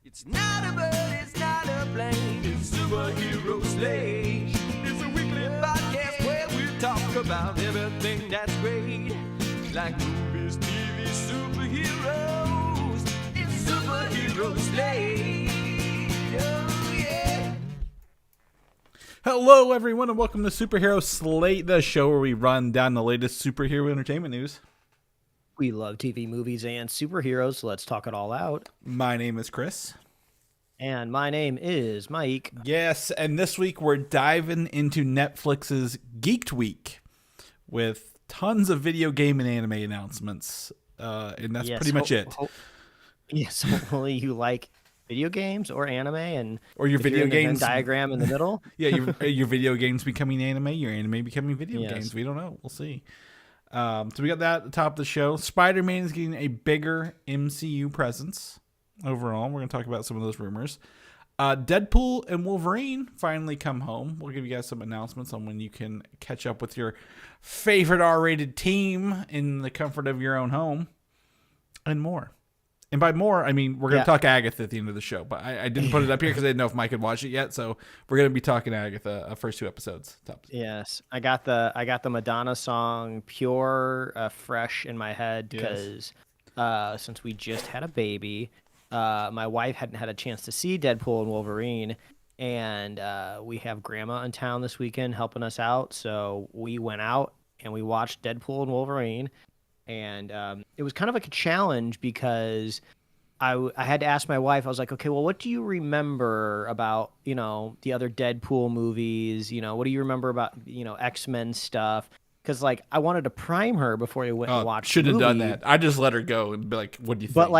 It's not a bird, it's not a plane, it's Superhero Slate. It's a weekly podcast where we talk about everything that's great. Like movies, TV, superheroes. It's Superhero Slate. Oh, yeah. Hello, everyone, and welcome to Superhero Slate, the show where we run down the latest superhero entertainment news. We love TV, movies, and superheroes, so let's talk it all out. My name is Chris. And my name is Mike. Yes, and this week we're diving into Netflix's Geeked Week with tons of video game and anime announcements, and that's pretty much it. Yes, hopefully you like video games or anime, and or your video games Venn diagram in the middle. Yeah, your video games becoming anime, your anime becoming video games. We don't know. We'll see. So we got that at the top of the show. Spider-Man is getting a bigger MCU presence overall. We're going to talk about some of those rumors. Deadpool and Wolverine finally come home. We'll give you guys some announcements on when you can catch up with your favorite R-rated team in the comfort of your own home and more. And by more, I mean, we're going to talk Agatha at the end of the show, but I didn't put it up here because I didn't know if Mike had watched it yet. So we're going to be talking Agatha first two episodes. Yes, I got the Madonna song pure, fresh in my head because since we just had a baby, my wife hadn't had a chance to see Deadpool and Wolverine, and we have grandma in town this weekend helping us out. So we went out and we watched Deadpool and Wolverine. And it was kind of like a challenge because I had to ask my wife. I was like, okay, well, what do you remember about, the other Deadpool movies? What do you remember about, X-Men stuff? Because, I wanted to prime her before we went and watched the movie. Should have done that. I just let her go and be like, what do you think?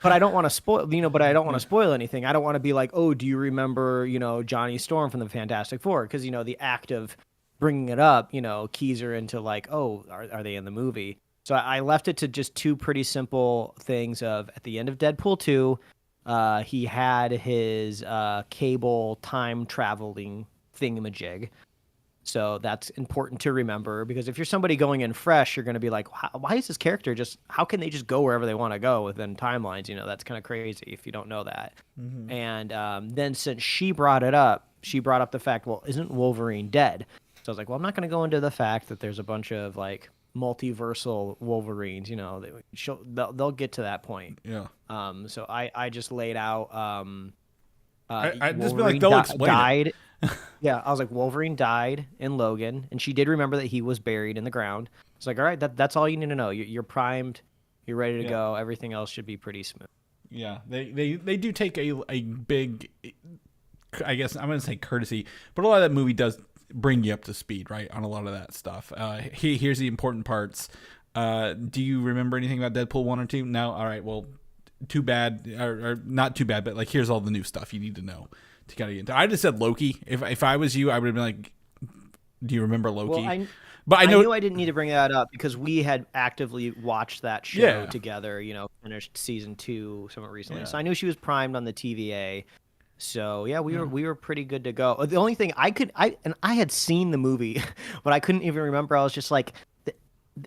But I don't want to spoil, but I don't want to spoil anything. I don't want to be like, oh, do you remember, Johnny Storm from the Fantastic Four? Because, the act of bringing it up, keys her into oh, are they in the movie? So I left it to just two pretty simple things of at the end of Deadpool 2, he had his cable time traveling thingamajig. So that's important to remember because if you're somebody going in fresh, you're going to be like, why is this character how can they just go wherever they want to go within timelines? That's kind of crazy if you don't know that. Mm-hmm. And then since she brought up the fact, well, isn't Wolverine dead? So I was like, well, I'm not going to go into the fact that there's a bunch of multiversal Wolverines, they'll get to that point. Yeah. So I just laid out. I just be like, they'll explain died. Yeah, I was like, Wolverine died in Logan, and she did remember that he was buried in the ground. It's like, all right, that's all you need to know. You're primed, you're ready to go. Everything else should be pretty smooth. Yeah, they do take a big, I guess I'm gonna say courtesy, but a lot of that movie does bring you up to speed, right, on a lot of that stuff. Here's the important parts. Do you remember anything about Deadpool 1 or 2? No? All right, well, too bad, or not too bad, but here's all the new stuff you need to know to kind of get into. I just said Loki. If I was you, I would have been like, do you remember Loki? Well, I knew I didn't need to bring that up because we had actively watched that show together, finished season 2 somewhat recently. So I knew she was primed on the TVA. So yeah, we were pretty good to go. The only thing I had seen the movie, but I couldn't even remember. I was just like,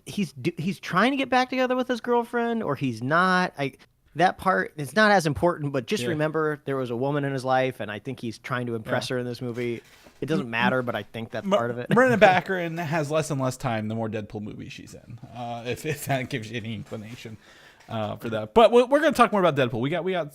he's trying to get back together with his girlfriend, or he's not. That part is not as important, but just remember there was a woman in his life, and I think he's trying to impress her in this movie. It doesn't matter, but I think that's part of it. Miranda Baccarin has less and less time the more Deadpool movies she's in. If that gives you any inclination. For that, but we're going to talk more about Deadpool.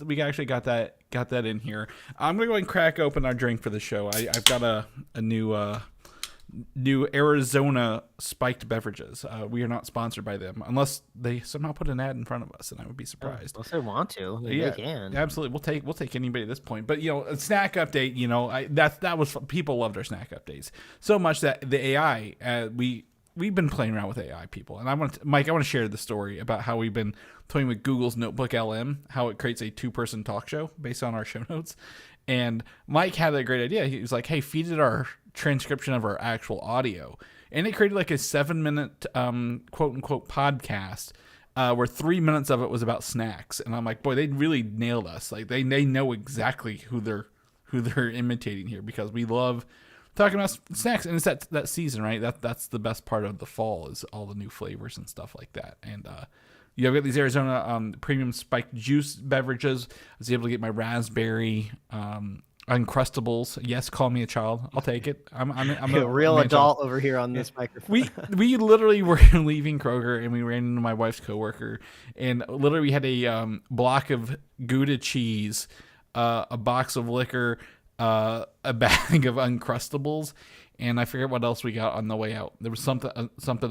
We actually got that in here. I'm going to go and crack open our drink for the show. I've got a new Arizona spiked beverages. We are not sponsored by them unless they somehow put an ad in front of us, and I would be surprised. Unless they want to, they can. Absolutely, we'll take anybody at this point. But a snack update. That was people loved our snack updates so much that the AI We've been playing around with AI, people, and Mike, I want to share the story about how we've been toying with Google's Notebook LM, how it creates a 2-person talk show based on our show notes. And Mike had a great idea. He was like, "Hey, feed it our transcription of our actual audio," and it created a 7-minute quote unquote podcast where 3 minutes of it was about snacks. And I'm like, boy, they really nailed us. They know exactly who they're imitating here because we love talking about snacks, and it's that season, right? That's the best part of the fall is all the new flavors and stuff like that. And I've got these Arizona premium spiked juice beverages. I was able to get my raspberry Uncrustables. Yes, call me a child. I'll take it. I'm a real adult over here on this microphone. We literally were leaving Kroger and we ran into my wife's coworker, and literally we had a block of Gouda cheese, a box of liquor, a bag of Uncrustables, and I forget what else we got on the way out. There was something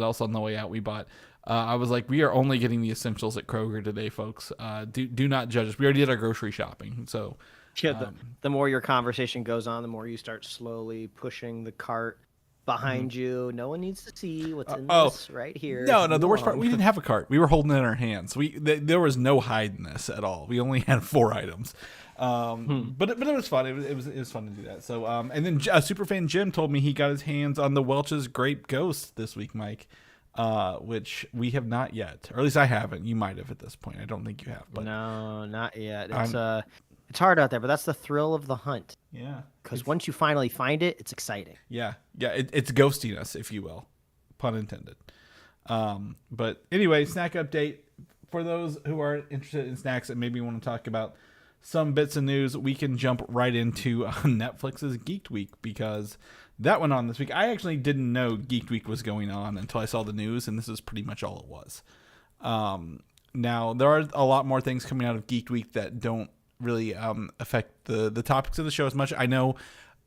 else on the way out we bought. I was like, we are only getting the essentials at Kroger today, folks. Do not judge us. We already did our grocery shopping, so. Yeah, the more your conversation goes on, the more you start slowly pushing the cart behind you. No one needs to see what's in this right here. No, the worst part, we didn't have a cart. We were holding it in our hands. There was no hiding this at all. We only had 4 items. But it was fun. It was fun to do that. So and then Superfan Jim told me he got his hands on the Welch's Grape Ghost this week, Mike. Which we have not yet, or at least I haven't. You might have at this point. I don't think you have. But no, not yet. It's hard out there, but that's the thrill of the hunt. Yeah. Because once you finally find it, it's exciting. Yeah. It's ghosting us, if you will, pun intended. But anyway, snack update for those who are interested in snacks and maybe want to talk about some bits of news. We can jump right into Netflix's Geeked Week, because that went on this week. I actually didn't know Geeked Week was going on until I saw the news, and this is pretty much all it was. Now, there are a lot more things coming out of Geeked Week that don't really affect the topics of the show as much. I know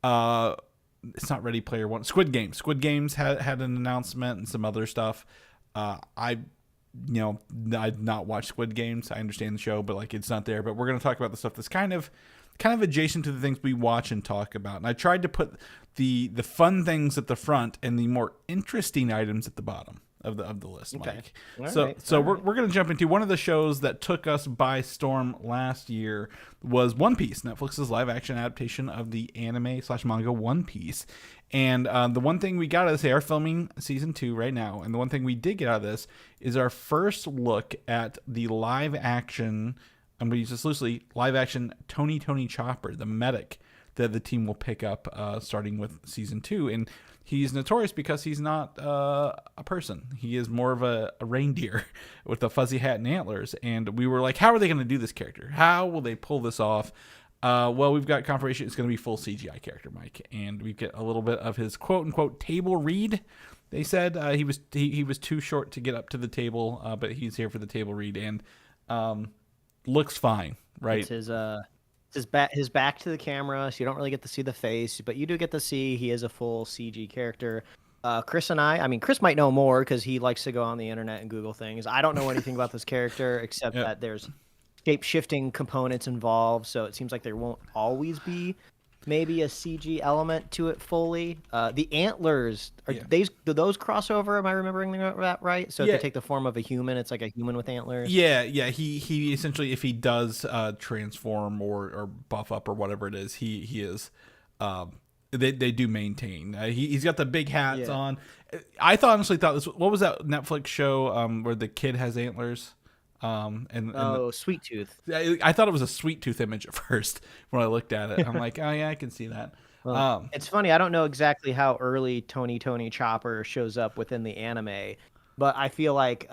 it's not Ready Player One. Squid Games had an announcement and some other stuff. I'd not watched Squid Games. I understand the show, but like it's not there. But we're gonna talk about the stuff that's kind of adjacent to the things we watch and talk about. And I tried to put the fun things at the front and the more interesting items at the bottom of the list, Mike. Okay. So we're going to jump into one of the shows that took us by storm last year was One Piece, Netflix's live action adaptation of the anime/manga One Piece. And the one thing we got out of this, they are filming season 2 right now. And the one thing we did get out of this is our first look at the live action, I'm going to use this loosely, live action Tony Chopper, the medic that the team will pick up starting with season 2. And he's notorious because he's not a person. He is more of a reindeer with a fuzzy hat and antlers. And we were like, how are they going to do this character? How will they pull this off? Well, we've got confirmation it's going to be full CGI character, Mike. And we get a little bit of his quote-unquote table read. They said he was too short to get up to the table, but he's here for the table read. And looks fine, right? It's his back to the camera, so you don't really get to see the face, but you do get to see he is a full CG character. Chris and I mean, Chris might know more because he likes to go on the internet and Google things. I don't know anything about this character except that there's shape-shifting components involved, so it seems like there won't always be maybe a CG element to it fully. The antlers, do those cross over? Am I remembering that right? So if they take the form of a human, it's like a human with antlers? Yeah. He essentially, if he does transform or buff up or whatever it is, he is... They do maintain. He's got the big hats on. I honestly thought this... What was that Netflix show where the kid has antlers? Sweet Tooth. I thought it was a Sweet Tooth image at first when I looked at it. I'm like, oh yeah, I can see that. Well, it's funny. I don't know exactly how early Tony Chopper shows up within the anime, but I feel like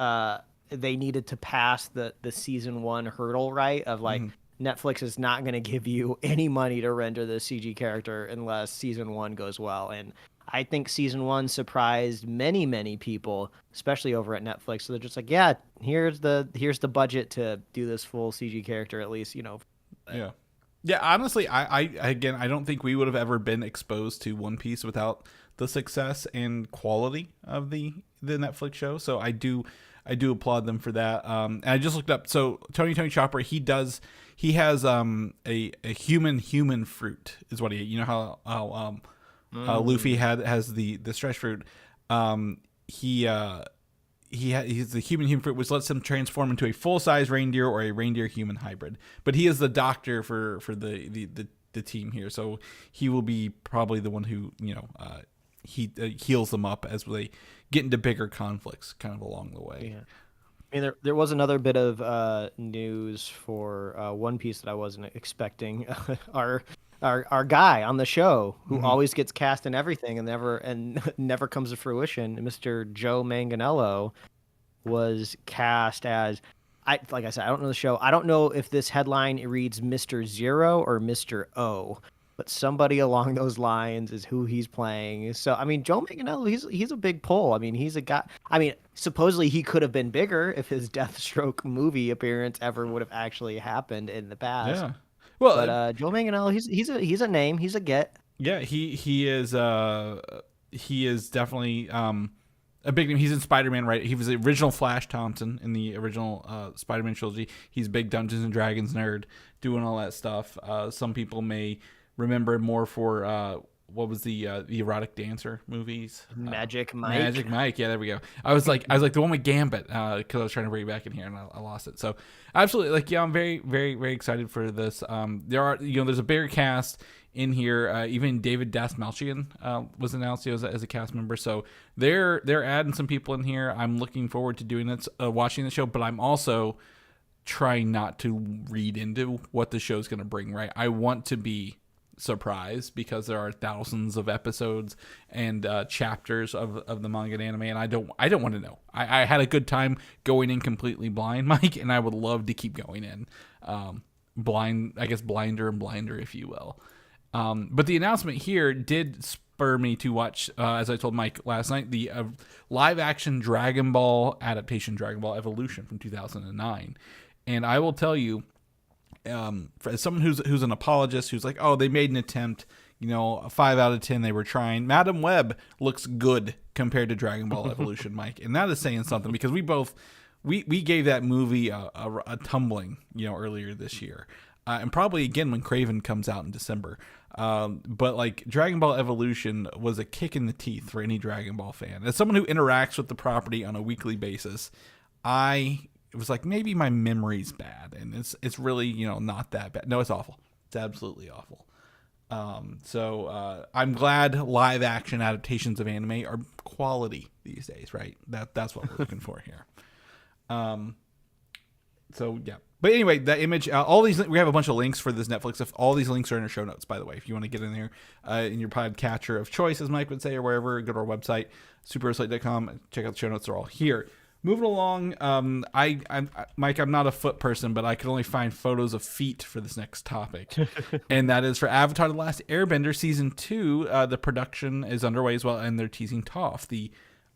they needed to pass the season 1 hurdle, right? Of like, Netflix is not going to give you any money to render the CG character unless season 1 goes well. And I think season 1 surprised many people, especially over at Netflix. So they're just like, yeah, here's the budget to do this full CG character, at least, Yeah, honestly, I don't think we would have ever been exposed to One Piece without the success and quality of the Netflix show. So I do applaud them for that. And I just looked up. So Tony Chopper, he has a human fruit is what he. You know how Luffy has the stretch fruit. He's the human fruit, which lets him transform into a full-size reindeer or a reindeer-human hybrid. But he is the doctor for the team here, so he will be probably the one who he heals them up as they get into bigger conflicts, kind of along the way. Yeah. I mean, there was another bit of news for One Piece that I wasn't expecting. Our guy on the show who always gets cast in everything and never comes to fruition, Mr. Joe Manganiello, was cast as like I said, I don't know the show. I don't know if this headline reads Mr. Zero or Mr. O, but somebody along those lines is who he's playing. So I mean, Joe Manganiello, he's a big pull. I mean, he's a guy. I mean, supposedly he could have been bigger if his Deathstroke movie appearance ever would have actually happened in the past. Yeah. Well, but Joe Manganiello, he's a name. He's a get. Yeah, he is definitely a big name. He's in Spider-Man, right? He was the original Flash Thompson in the original Spider-Man trilogy. He's a big Dungeons and Dragons nerd, doing all that stuff. Some people may remember him more for what was the erotic dancer movies? Magic Mike. Magic Mike. Yeah, there we go. I was like the one with Gambit because I was trying to bring it back in here and I lost it. So absolutely, like, yeah, I'm very, very, very excited for this. There's a bigger cast in here. Even David Dastmalchian was announced as a cast member. So they're adding some people in here. I'm looking forward to doing this, watching the show, but I'm also trying not to read into what the show's going to bring. Right, I want to be surprised because there are thousands of episodes and chapters of the manga and anime, and I don't want to know. I had a good time going in completely blind, Mike, and I would love to keep going in blind, I guess blinder and blinder, if you will. But the announcement here did spur me to watch, as I told Mike last night, the live action Dragon Ball adaptation, Dragon Ball Evolution from 2009. And I will tell you, as someone who's an apologist, who's like, oh, they made an attempt, a 5 out of 10, they were trying. Madam Web looks good compared to Dragon Ball Evolution, Mike, and that is saying something because we gave that movie a tumbling, earlier this year, and probably again when Kraven comes out in December. But like Dragon Ball Evolution was a kick in the teeth for any Dragon Ball fan. As someone who interacts with the property on a weekly basis, it was like, maybe my memory's bad, and it's really, not that bad. No, it's awful. It's absolutely awful. So I'm glad live action adaptations of anime are quality these days, right? That's what we're looking for here. So yeah. But anyway, that image, all these, we have a bunch of links for this Netflix stuff. All these links are in our show notes, by the way. If you want to get in there in your podcatcher of choice, as Mike would say, or wherever, go to our website, superslate.com. Check out the show notes. They're all here. Moving along, Mike, I'm not a foot person, but I could only find photos of feet for this next topic. And that is for Avatar: The Last Airbender Season 2. The production is underway as well, and they're teasing Toph, the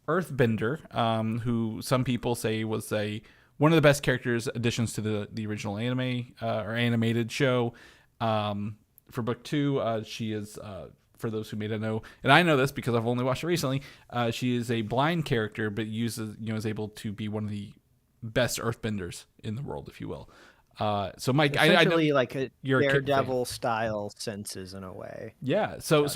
Earthbender, who some people say was one of the best characters additions to the original anime or animated show. For book 2, she is... for those who may not know, and I know this because I've only watched it recently, she is a blind character, but is able to be one of the best Earthbenders in the world, if you will. So Mike, I know like a Daredevil style senses in a way. Yeah. So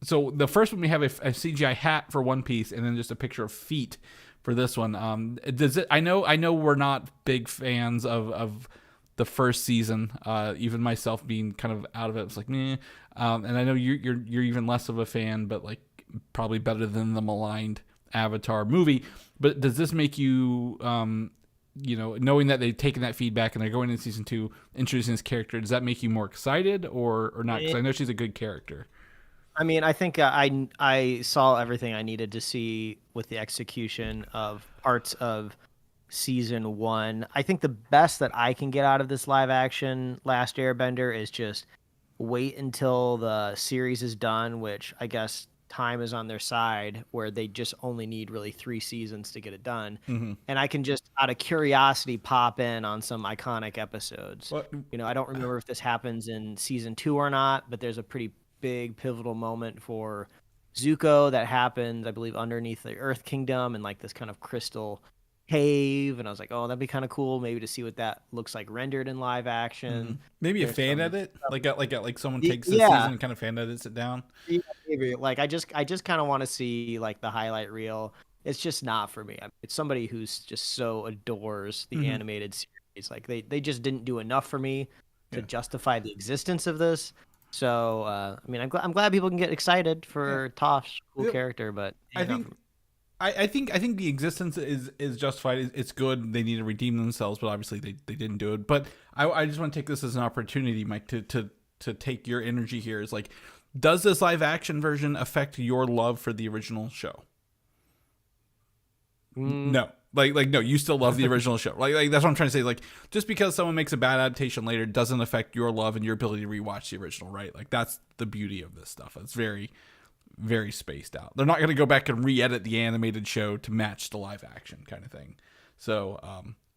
the first one we have a CGI hat for one piece, and then just a picture of feet for this one. Does it? I know we're not big fans of the first season, even myself being kind of out of it, was like, meh. And I know you're even less of a fan, but like probably better than the maligned Avatar movie. But does this make you, knowing that they've taken that feedback and they're going into season 2, introducing this character, does that make you more excited or not? Because I know she's a good character. I mean, I think I saw everything I needed to see with the execution of parts of season 1. I think the best that I can get out of this live action Last Airbender is just wait until the series is done, which I guess time is on their side, where they just only need really 3 seasons to get it done. Mm-hmm. And I can just out of curiosity pop in on some iconic episodes. What? I don't remember if this happens in season 2 or not, but there's a pretty big pivotal moment for Zuko that happens, I believe, underneath the Earth Kingdom and like this kind of crystal cave, and I was like, oh, that'd be kind of cool maybe to see what that looks like rendered in live action. Mm-hmm. Maybe a fan edit, like someone takes this season and kind of fan edits it down. Yeah, maybe. Like I just kind of want to see like the highlight reel. It's just not for me. It's somebody who's just so adores the animated series. Like they just didn't do enough for me to justify the existence of this. So I mean, I'm glad people can get excited for Toph's cool character, but I think the existence is justified. It's good. They need to redeem themselves, but obviously they didn't do it. But I just want to take this as an opportunity, Mike, to take your energy here. Is like, does this live action version affect your love for the original show? No. Like no, you still love the original show. Like that's what I'm trying to say. Like, just because someone makes a bad adaptation later doesn't affect your love and your ability to rewatch the original, right? Like, that's the beauty of this stuff. It's very, very spaced out. They're not going to go back and re-edit the animated show to match the live action kind of thing. So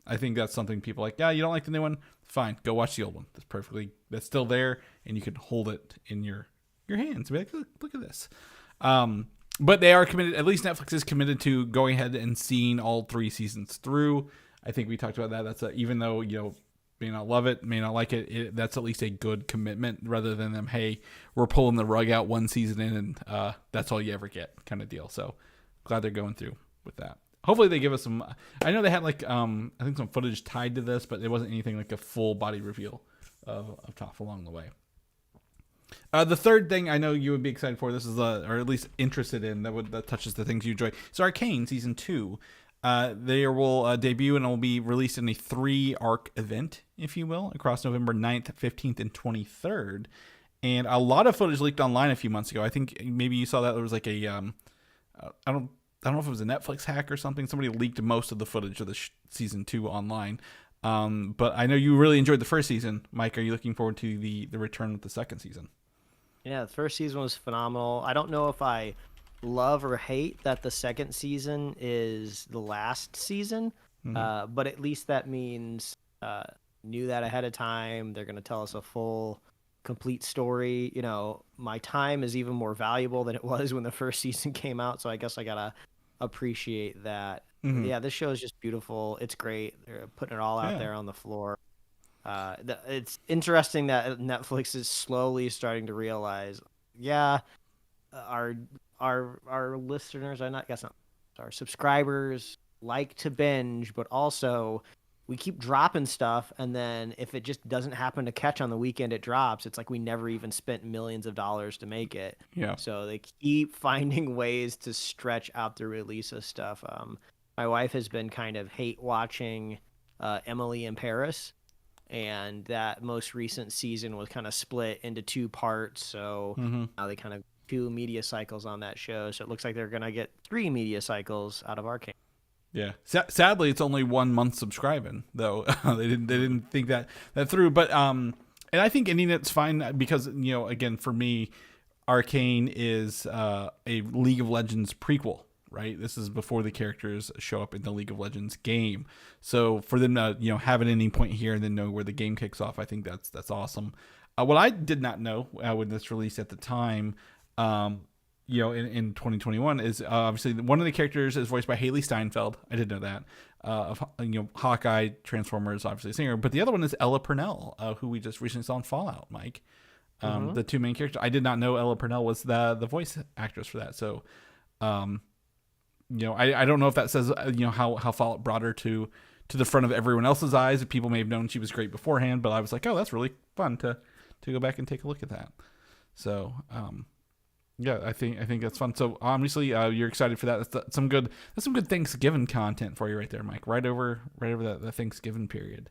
I think that's something people like. Yeah, you don't like the new one? Fine, go watch the old one. That's still there, and you can hold it in your hands. Be like, look at this. But they are committed. At least Netflix is committed to going ahead and seeing all 3 seasons through. I think we talked about that. That's even though may not love it, may not like it, that's at least a good commitment rather than them, hey, we're pulling the rug out 1 season in and that's all you ever get kind of deal. So glad they're going through with that. Hopefully they give us some. I know they had like I think some footage tied to this, but it wasn't anything like a full body reveal of Toph along the way. The third thing I know you would be excited for, this is or at least interested in, that touches the things you enjoy. So Arcane season 2, they will debut and it will be released in a 3-arc event, if you will, across November 9th, 15th, and 23rd. And a lot of footage leaked online a few months ago. I think maybe you saw that there was like a I don't know if it was a Netflix hack or something. Somebody leaked most of the footage of the season 2 online. But I know you really enjoyed the first season. Mike, are you looking forward to the return with the second season? Yeah, the first season was phenomenal. I don't know if I love or hate that the second season is the last season, but at least that means knew that ahead of time. They're going to tell us a full, complete story. My time is even more valuable than it was when the first season came out, so I guess I got to appreciate that. Mm-hmm. Yeah, this show is just beautiful. It's great. They're putting it all out there on the floor. It's interesting that Netflix is slowly starting to realize, our listeners our subscribers like to binge, but also we keep dropping stuff, and then if it just doesn't happen to catch on the weekend it drops, it's like we never even spent millions of dollars to make it. Yeah. So they keep finding ways to stretch out the release of stuff. My wife has been kind of hate watching Emily in Paris. And that most recent season was kind of split into 2 parts. So now they kind of 2 media cycles on that show. So it looks like they're going to get 3 media cycles out of Arcane. Yeah. Sadly, it's only 1 month subscribing, though. They didn't think that through. But and I think ending it's fine because, again, for me, Arcane is a League of Legends prequel. Right, this is before the characters show up in the League of Legends game. So for them to have an ending point here and then know where the game kicks off, I think that's awesome. What I did not know when this released at the time, in 2021, is obviously one of the characters is voiced by Haley Steinfeld. I didn't know that. Hawkeye, Transformers, obviously a singer, but the other one is Ella Purnell, who we just recently saw in Fallout. Mike, the 2 main characters. I did not know Ella Purnell was the voice actress for that. So. I don't know if that says, how Fallout brought her to the front of everyone else's eyes. People may have known she was great beforehand, but I was like, oh, that's really fun to go back and take a look at that. So, I think that's fun. So obviously, you're excited for that. That's some good Thanksgiving content for you right there, Mike. Right over the Thanksgiving period,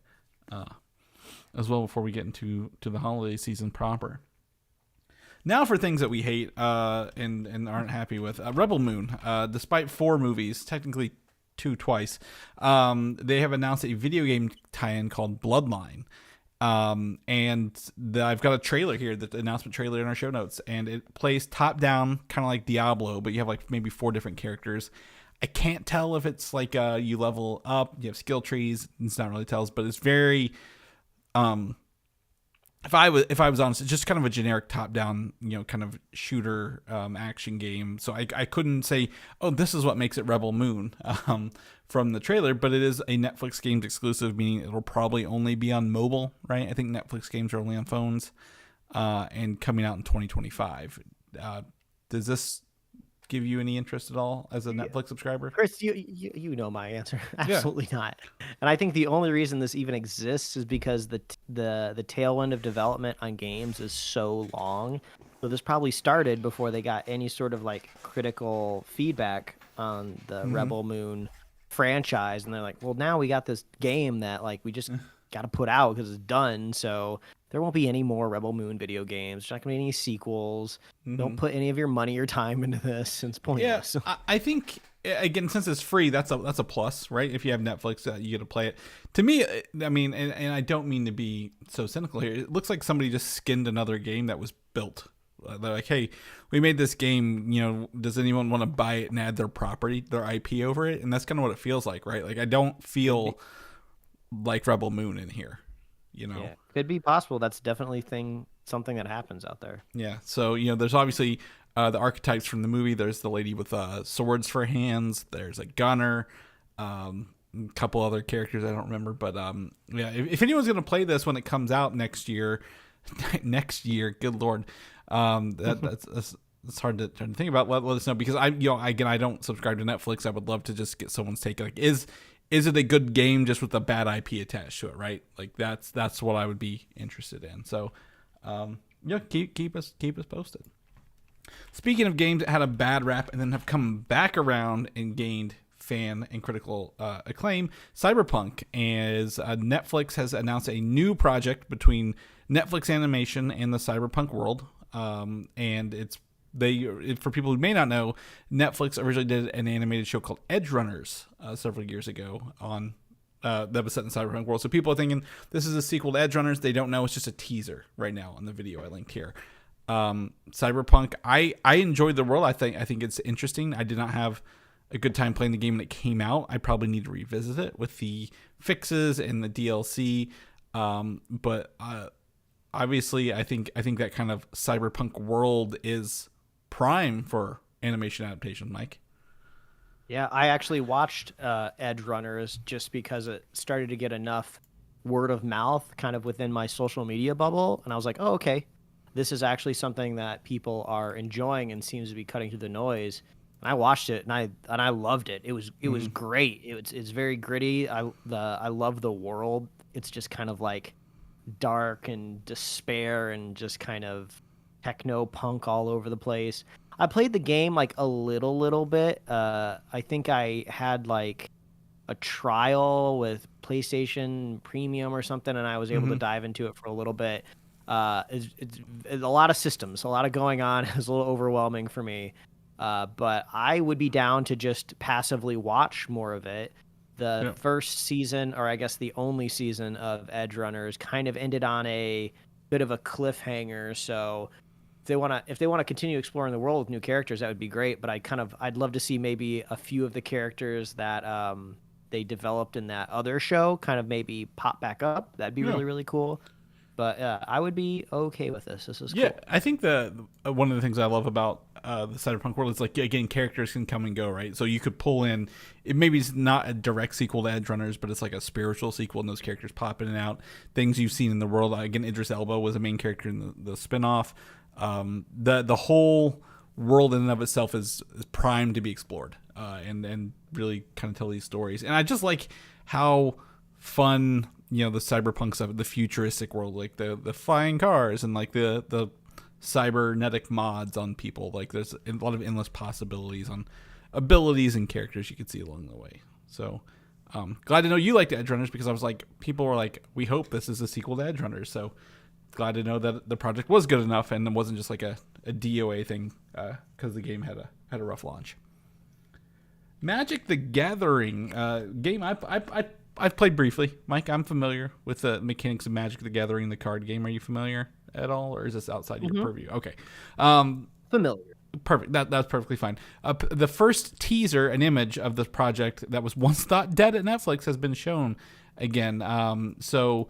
as well before we get into the holiday season proper. Now for things that we hate and aren't happy with. Rebel Moon, despite 4 movies, technically 2 twice, they have announced a video game tie-in called Bloodline. And I've got a trailer here, the announcement trailer in our show notes, and it plays top-down, kind of like Diablo, but you have like maybe 4 different characters. I can't tell if it's like you level up, you have skill trees. It's not really tells, but it's very... If I was honest, it's just kind of a generic top-down, kind of shooter action game. So I couldn't say, oh, this is what makes it Rebel Moon from the trailer. But it is a Netflix games exclusive, meaning it'll probably only be on mobile, right? I think Netflix games are only on phones and coming out in 2025. Does this give you any interest at all as a Netflix subscriber? Chris, you know my answer. Absolutely not. And I think the only reason this even exists is because the tailwind of development on games is so long. So this probably started before they got any sort of like critical feedback on the Rebel Moon franchise, and they're like, well, now we got this game that like we just got to put out because it's done. So there won't be any more Rebel Moon video games. There's not gonna be any sequels. Don't put any of your money or time into this. It's pointless. Yeah, I think again, since it's free, that's a plus, right? If you have Netflix, you get to play it. To me, I mean, and I don't mean to be so cynical here. It looks like somebody just skinned another game that was built. They're like, hey, we made this game, you know, does anyone want to buy it and add their property, their IP over it? And that's kind of what it feels like, right? Like, I don't feel like Rebel Moon in here, you know? Yeah, could be possible. That's definitely something that happens out there. Yeah. So, you know, there's obviously the archetypes from the movie. There's the lady with swords for hands. There's a gunner. A couple other characters I don't remember. But, yeah, if anyone's going to play this when it comes out next year, good Lord, that's hard to think about. Let us know, because I don't subscribe to Netflix. I would love to just get someone's take. Like, is it a good game just with a bad IP attached to it, right? Like that's what I would be interested in. So, yeah, keep us posted. Speaking of games that had a bad rap and then have come back around and gained fan and critical acclaim, Cyberpunk is Netflix has announced a new project between Netflix Animation and the Cyberpunk world, and for people who may not know, Netflix originally did an animated show called Edge Runners several years ago on that was set in the Cyberpunk world. So people are thinking this is a sequel to Edge Runners. They don't know. It's just a teaser right now on the video I linked here. Cyberpunk, I enjoyed the world. I think it's interesting. I did not have a good time playing the game when it came out. I probably need to revisit it with the fixes and the DLC. But obviously, I think that kind of Cyberpunk world is prime for animation adaptation, Mike. Yeah, I actually watched Edge Runners just because it started to get enough word of mouth kind of within my social media bubble, and I was like, oh, okay, this is actually something that people are enjoying and seems to be cutting through the noise. And I watched it and I loved it. It was great. It's very gritty. I love the world. It's just kind of like dark and despair and just kind of techno punk all over the place. I played the game like a little bit. I think I had like a trial with PlayStation Premium or something, and I was able to dive into it for a little bit. It's a lot of systems, a lot of going on. It was a little overwhelming for me. But I would be down to just passively watch more of it. The first season, or I guess the only season of Edge Runners, kind of ended on a bit of a cliffhanger. So if they want to continue exploring the world with new characters, that would be great. But I'd love to see maybe a few of the characters that they developed in that other show kind of maybe pop back up. That'd be really, really cool. But I would be okay with this. This is cool. Yeah, I think one of the things I love about the Cyberpunk world is, like, again, characters can come and go, right? So you could pull in, maybe it's not a direct sequel to Edge Runners, but it's like a spiritual sequel, and those characters pop in and out. Things you've seen in the world. Again, Idris Elba was a main character in the spinoff. The whole world in and of itself is primed to be explored, and really kind of tell these stories. And I just like how fun, you know, the cyberpunk stuff, the futuristic world, like the flying cars and like the cybernetic mods on people. Like, there's a lot of endless possibilities on abilities and characters you could see along the way. So glad to know you liked Edge Runners, because I was like, people were like, we hope this is a sequel to Edge Runners. So glad to know that the project was good enough and it wasn't just like a DOA thing, because the game had a rough launch. Magic the Gathering game I've played briefly. Mike, I'm familiar with the mechanics of Magic the Gathering, the card game. Are you familiar at all, or is this outside your purview? Okay. Familiar. Perfect. That's perfectly fine. The first teaser, an image of the project that was once thought dead at Netflix, has been shown again. So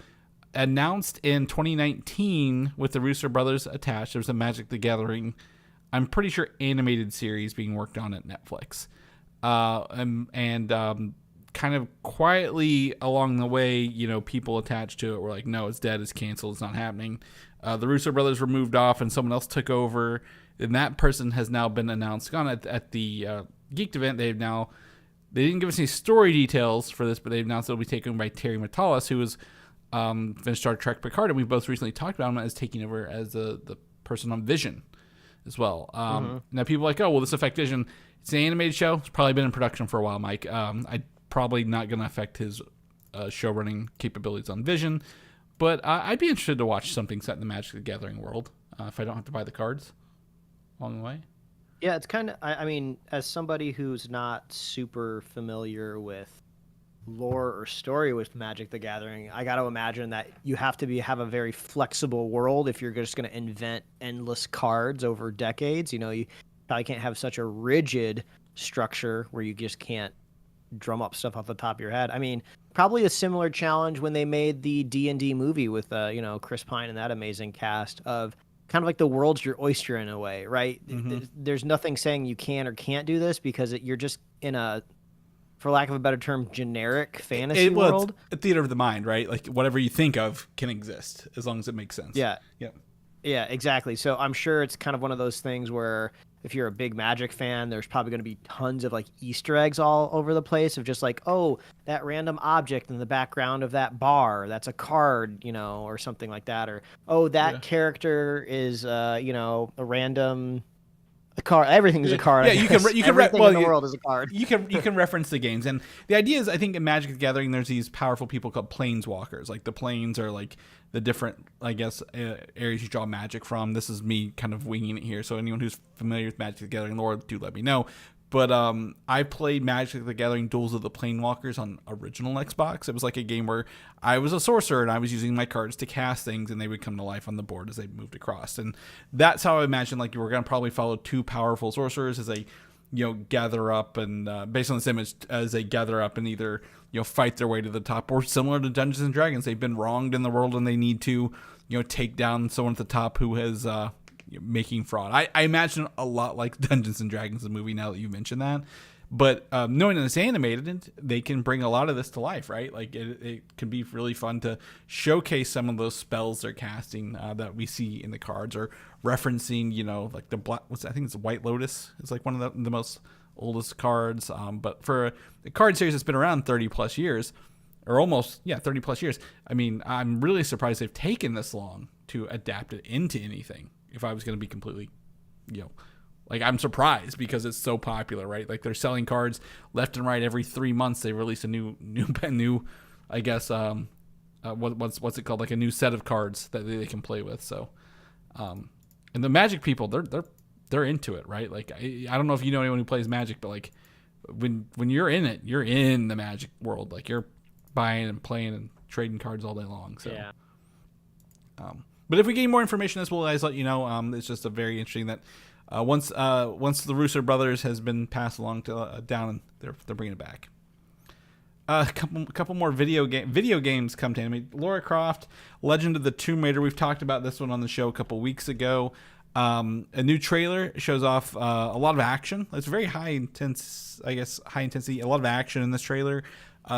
announced in 2019 with the Russo brothers attached, there's a Magic the Gathering, I'm pretty sure, animated series being worked on at Netflix. Kind of quietly along the way, you know, people attached to it were like, no, it's dead, it's canceled, it's not happening. The Russo brothers were moved off and someone else took over, and that person has now been announced. Gone at the Geeked event, they didn't give us any story details for this, but they've announced it'll be taken by Terry Matalas, who was finished Star Trek Picard, and we both recently talked about him as taking over as the person on Vision as well. Now people are like, oh, will this affect Vision? It's an animated show. It's probably been in production for a while, Mike. I probably not going to affect his show running capabilities on Vision. But I'd be interested to watch something set in the Magic the Gathering world if I don't have to buy the cards along the way. Yeah, it's kind of, I mean, as somebody who's not super familiar with lore or story with Magic the Gathering, I got to imagine that you have to have a very flexible world if you're just going to invent endless cards over decades. You know, you probably can't have such a rigid structure where you just can't drum up stuff off the top of your head. I mean, probably a similar challenge when they made the D&D movie with Chris Pine and that amazing cast of kind of like the world's your oyster in a way, right? Mm-hmm. There's nothing saying you can or can't do this because you're just in a, for lack of a better term, generic fantasy world. It's a theater of the mind, right? Like whatever you think of can exist as long as it makes sense. Yeah. Yeah, exactly. So I'm sure it's kind of one of those things where if you're a big Magic fan, there's probably going to be tons of like Easter eggs all over the place of just like, oh, that random object in the background of that bar, that's a card, or something like that. Or, oh, that character is, a random card. Everything's a card. Yeah, you can everything in the world is a card. You can reference the games, and the idea is, I think in Magic the Gathering, there's these powerful people called planeswalkers. Like the planes are like the different, I guess, areas you draw magic from. This is me kind of winging it here, so anyone who's familiar with Magic the Gathering lore, do let me know. But I played Magic the Gathering Duels of the Planewalkers on original Xbox. It was like a game where I was a sorcerer and I was using my cards to cast things, and they would come to life on the board as they moved across. And that's how I imagine like we're going to probably follow two powerful sorcerers as they gather up and based on this image, as they gather up and either fight their way to the top, or similar to Dungeons and Dragons, they've been wronged in the world and they need to take down someone at the top who has making fraud. I imagine a lot like Dungeons and Dragons, the movie, now that you mentioned that. But knowing that it's animated, they can bring a lot of this to life, right? Like it can be really fun to showcase some of those spells they're casting that we see in the cards, or referencing, like the black. I think it's White Lotus. It's like one of the most oldest cards. But for a card series that's been around 30 plus years, or almost 30 plus years. I mean, I'm really surprised they've taken this long to adapt it into anything. If I was going to be completely, like, I'm surprised because it's so popular, right? Like they're selling cards left and right. Every 3 months they release a new, I guess, what's it called? Like a new set of cards that they can play with. So, and the Magic people, they're into it, right? Like I don't know if you know anyone who plays Magic, but like when you're in it, you're in the Magic world. Like you're buying and playing and trading cards all day long. So, yeah. But if we gain more information, this will guys let you know. It's just a very interesting that once the Russo brothers has been passed along to down, they're bringing it back. A couple more video games come to anime. Lara Croft, Legend of the Tomb Raider. We've talked about this one on the show a couple weeks ago. A new trailer shows off a lot of action. It's very high intensity. A lot of action in this trailer.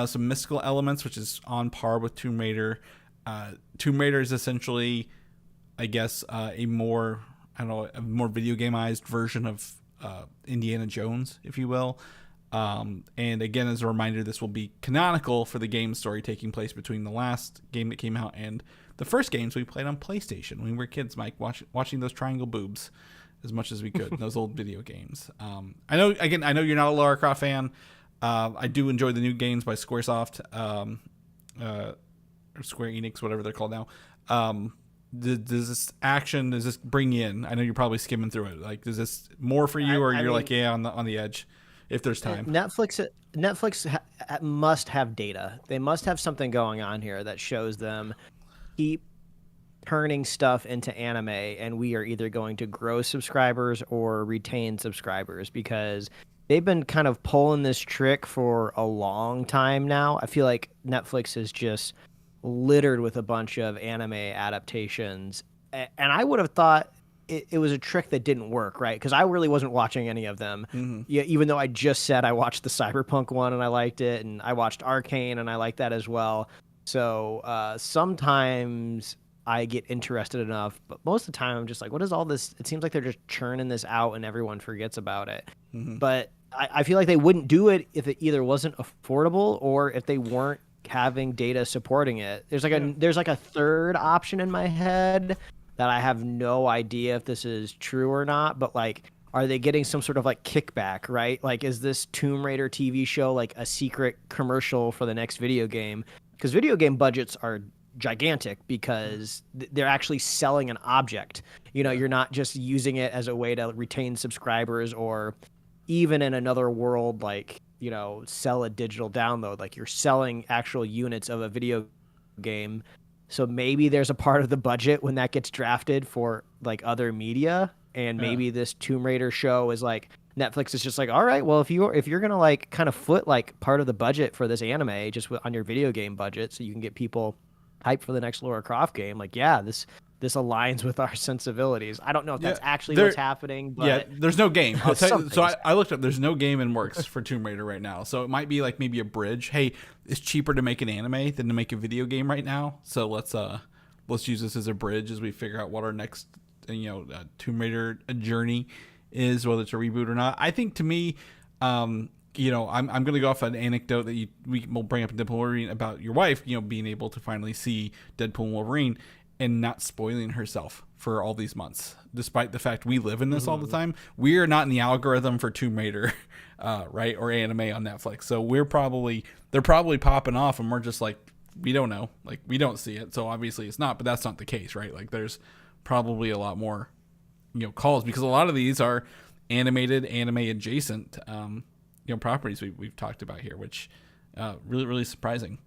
Some mystical elements, which is on par with Tomb Raider. Tomb Raider is essentially, I guess, a more video gameized version of Indiana Jones, if you will. And again, as a reminder, this will be canonical for the game story taking place between the last game that came out and the first games we played on PlayStation when we were kids, Mike, watching those triangle boobs as much as we could in those old video games. I know you're not a Lara Croft fan. I do enjoy the new games by Squaresoft, or Square Enix, whatever they're called now. Does this bring you in? I know you're probably skimming through it. Like, is this more for you, or you're like, on the edge if there's time? Netflix must have data. They must have something going on here that shows them keep turning stuff into anime, and we are either going to grow subscribers or retain subscribers, because they've been kind of pulling this trick for a long time now. I feel like Netflix is just littered with a bunch of anime adaptations, and I would have thought it was a trick that didn't work, right? Because I really wasn't watching any of them. Mm-hmm. Yeah, even though I just said I watched the Cyberpunk one and I liked it, and I watched Arcane and I liked that as well. So sometimes I get interested enough, but most of the time I'm just like, what is all this? It seems like they're just churning this out and everyone forgets about it. Mm-hmm. But I feel like they wouldn't do it if it either wasn't affordable or if they weren't having data supporting it. There's like a third option in my head that I have no idea if this is true or not, but like are they getting some sort of like kickback, right? Like, is this Tomb Raider TV show like a secret commercial for the next video game? Because video game budgets are gigantic because they're actually selling an object. You know, you're not just using it as a way to retain subscribers or even in another world, like, you know, sell a digital download. Like, you're selling actual units of a video game. So maybe there's a part of the budget when that gets drafted for like other media, and maybe this Tomb Raider show is like Netflix is just like, all right, well, if you're gonna like kind of foot like part of the budget for this anime just on your video game budget, so you can get people hyped for the next Lara Croft game, like, yeah, this aligns with our sensibilities. I don't know if that's actually what's happening, but there's no game. I'll tell you, so I looked up. There's no game in works for Tomb Raider right now. So it might be like maybe a bridge. Hey, it's cheaper to make an anime than to make a video game right now. So let's use this as a bridge as we figure out what our next Tomb Raider journey is, whether it's a reboot or not. I think to me, I'm going to go off an anecdote that we'll bring up in Deadpool Wolverine about your wife, being able to finally see Deadpool and Wolverine and not spoiling herself for all these months, despite the fact we live in this all the time. We are not in the algorithm for Tomb Raider, right, or anime on Netflix. So they're probably popping off, and we're just like, we don't know, like we don't see it. So obviously it's not, but that's not the case, right? Like there's probably a lot more, calls, because a lot of these are animated, anime adjacent, properties we've talked about here, which really, really surprising.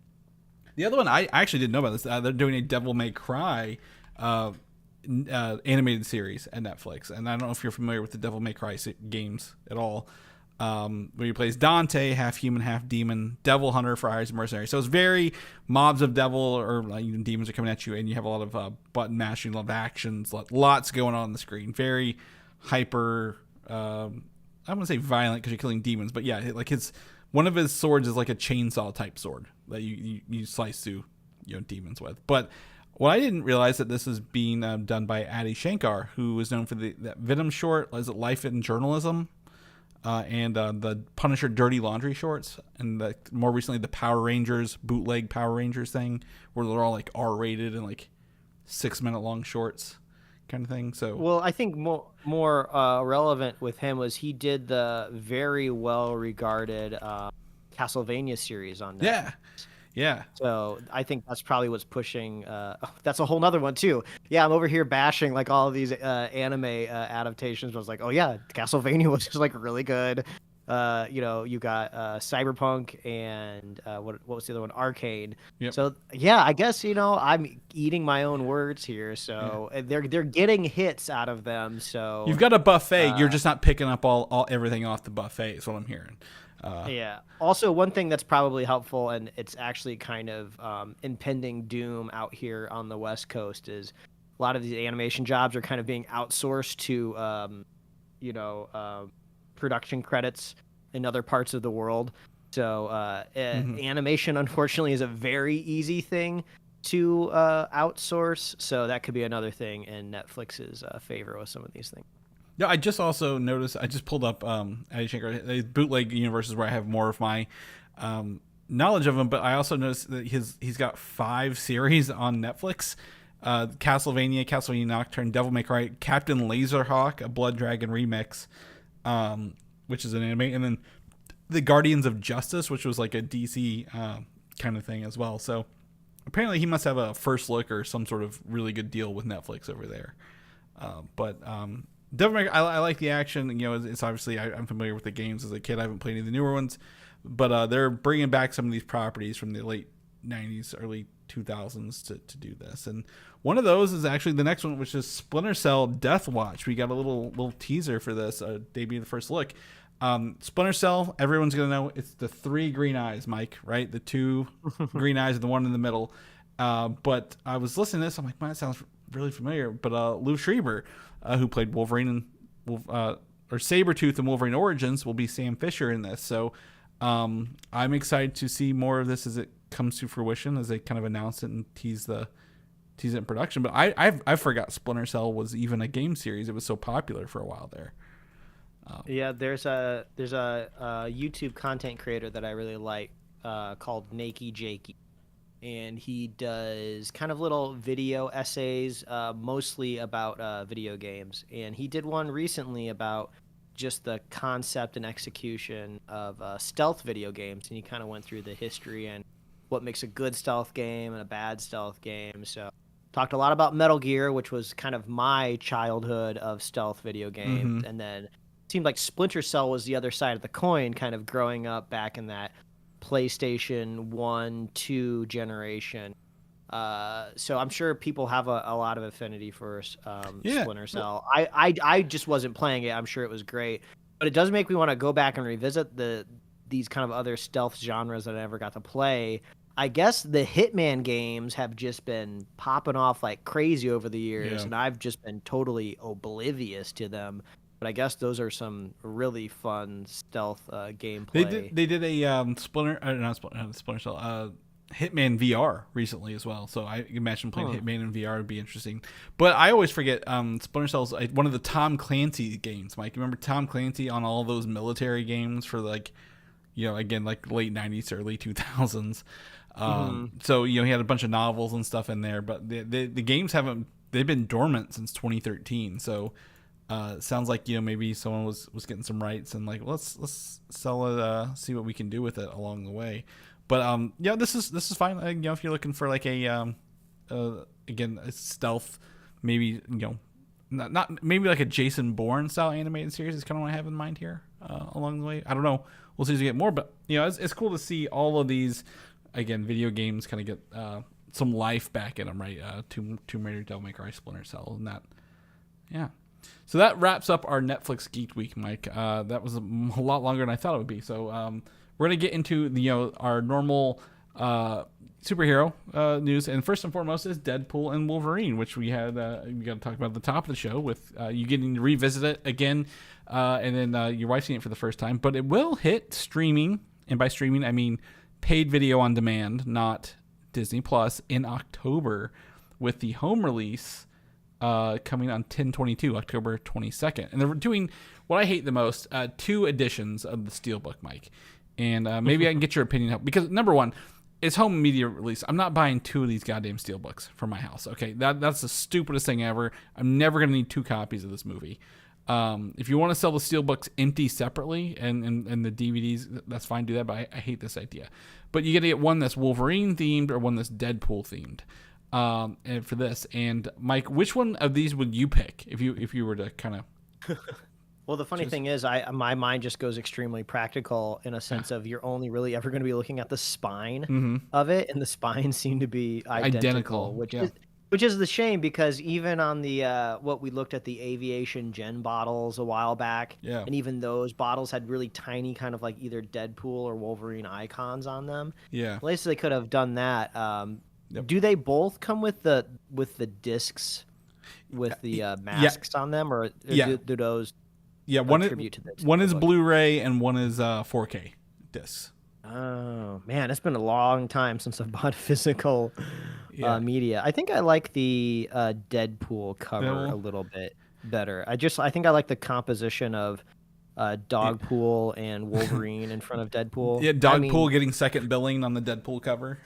The other one, I actually didn't know about this. They're doing a Devil May Cry animated series at Netflix. And I don't know if you're familiar with the Devil May Cry games at all, where he plays Dante, half human, half demon, devil hunter for hires mercenary. So it's very mobs of devil or even demons are coming at you, and you have a lot of button mashing, a lot of actions, lots going on the screen. Very hyper, I wouldn't say violent because you're killing demons, but yeah, like one of his swords is like a chainsaw type sword that you slice through demons with. But what I didn't realize that this is being done by Adi Shankar, who is known for that Venom short, is it Life in Journalism, and the Punisher Dirty Laundry shorts, and more recently the Power Rangers bootleg Power Rangers thing, where they're all like R-rated and like 6-minute long shorts kind of thing. So well, I think more relevant with him was he did the very well regarded Castlevania series on Netflix. Yeah. So I think that's probably what's pushing. That's a whole nother one too. Yeah, I'm over here bashing like all of these anime adaptations. I was like, oh yeah, Castlevania was just like really good. You got Cyberpunk and what was the other one? Arcane. Yep. So yeah, I guess I'm eating my own words here. So they're getting hits out of them. So you've got a buffet. You're just not picking up all everything off the buffet. Is what I'm hearing. Yeah. Also, one thing that's probably helpful, and it's actually kind of impending doom out here on the West Coast, is a lot of these animation jobs are kind of being outsourced to, production credits in other parts of the world. So animation, unfortunately, is a very easy thing to outsource. So that could be another thing in Netflix's favor with some of these things. Yeah, I just also noticed. I just pulled up Adi Shankar, the bootleg universes where I have more of my knowledge of him. But I also noticed that he's got 5 series on Netflix: Castlevania Nocturne, Devil May Cry, Captain Laserhawk, a Blood Dragon remix, which is an anime, and then the Guardians of Justice, which was like a DC kind of thing as well. So apparently he must have a first look or some sort of really good deal with Netflix over there. Devil May Cry, I like the action. It's obviously I'm familiar with the games as a kid. I haven't played any of the newer ones, but they're bringing back some of these properties from the late 90s, early 2000s to do this. And one of those is actually the next one, which is Splinter Cell Deathwatch. We got a little teaser for this, debut, the first look. Splinter Cell, everyone's gonna know it's the 3 green eyes, Mike, right? The 2 green eyes and the one in the middle. But I was listening to this, I'm like, man, that sounds really familiar. But Lou Schreiber, who played Wolverine or Sabretooth in Wolverine Origins, will be Sam Fisher in this. So I'm excited to see more of this as it comes to fruition, as they kind of announce it and tease it in production. But I forgot Splinter Cell was even a game series. It was so popular for a while there. Yeah, there's a YouTube content creator that I really like called Nakey Jakey. And he does kind of little video essays, mostly about video games. And he did one recently about just the concept and execution of stealth video games, and you kind of went through the history and what makes a good stealth game and a bad stealth game. So talked a lot about Metal Gear, which was kind of my childhood of stealth video games, and then it seemed like Splinter Cell was the other side of the coin, kind of growing up back in that PlayStation 1, 2 generation. So I'm sure people have a lot of affinity for Splinter Cell. I just wasn't playing it. I'm sure it was great, but it does make me want to go back and revisit these kind of other stealth genres that I never got to play. I guess the Hitman games have just been popping off like crazy over the years, and I've just been totally oblivious to them. But I guess those are some really fun stealth gameplay. They did a Splinter Cell, Hitman VR recently as well. So I imagine playing Hitman in VR would be interesting. But I always forget Splinter Cell's one of the Tom Clancy games. Mike, remember Tom Clancy on all those military games for like, again, like late 90s, early 2000s. So, he had a bunch of novels and stuff in there, but the games they've been dormant since 2013. So sounds like, maybe someone was getting some rights and like, let's sell it, see what we can do with it along the way. But this is fine. If you're looking for like a stealth, maybe not maybe like a Jason Bourne style animated series is kind of what I have in mind here along the way. I don't know. We'll see as we get more, but it's cool to see all of these video games kind of get some life back in them, right? Tomb Raider, Devil May Cry, Splinter Cell, and that. Yeah. So that wraps up our Netflix Geeked Week, Mike. That was a lot longer than I thought it would be. So we're gonna get into our normal superhero news, and first and foremost is Deadpool and Wolverine, which we got to talk about at the top of the show with you getting to revisit it again, and then your wife seeing it for the first time. But it will hit streaming, and by streaming I mean paid video on demand, not Disney Plus, in October, with the home release coming on 10/22, October 22nd. And they're doing what I hate the most, 2 editions of the Steelbook, Mike. And maybe I can get your opinion, because number one, it's home media release. I'm not buying 2 of these goddamn Steelbooks for my house. Okay, that's the stupidest thing ever. I'm never gonna need 2 copies of this movie. If you want to sell the Steelbooks empty separately and the DVDs, that's fine, do that. But I hate this idea. But you got to get one that's Wolverine themed or one that's Deadpool themed. And for this, and Mike, which one of these would you pick if you were to kind of? Well, the funny thing is, my mind just goes extremely practical in a sense of you're only really ever going to be looking at the spine of it, and the spines seem to be identical. Which is the shame, because even on the what we looked at the Aviation Gen bottles a while back, and even those bottles had really tiny kind of like either Deadpool or Wolverine icons on them. Yeah, at least they could have done that. Do they both come with the discs with the masks on them, or do those? Yeah, one is Blu-ray and one is 4K discs. Oh man, it's been a long time since I've bought physical media. I think I like the Deadpool cover a little bit better. I think I like the composition of Dogpool and Wolverine in front of Deadpool. Yeah, Dogpool getting second billing on the Deadpool cover.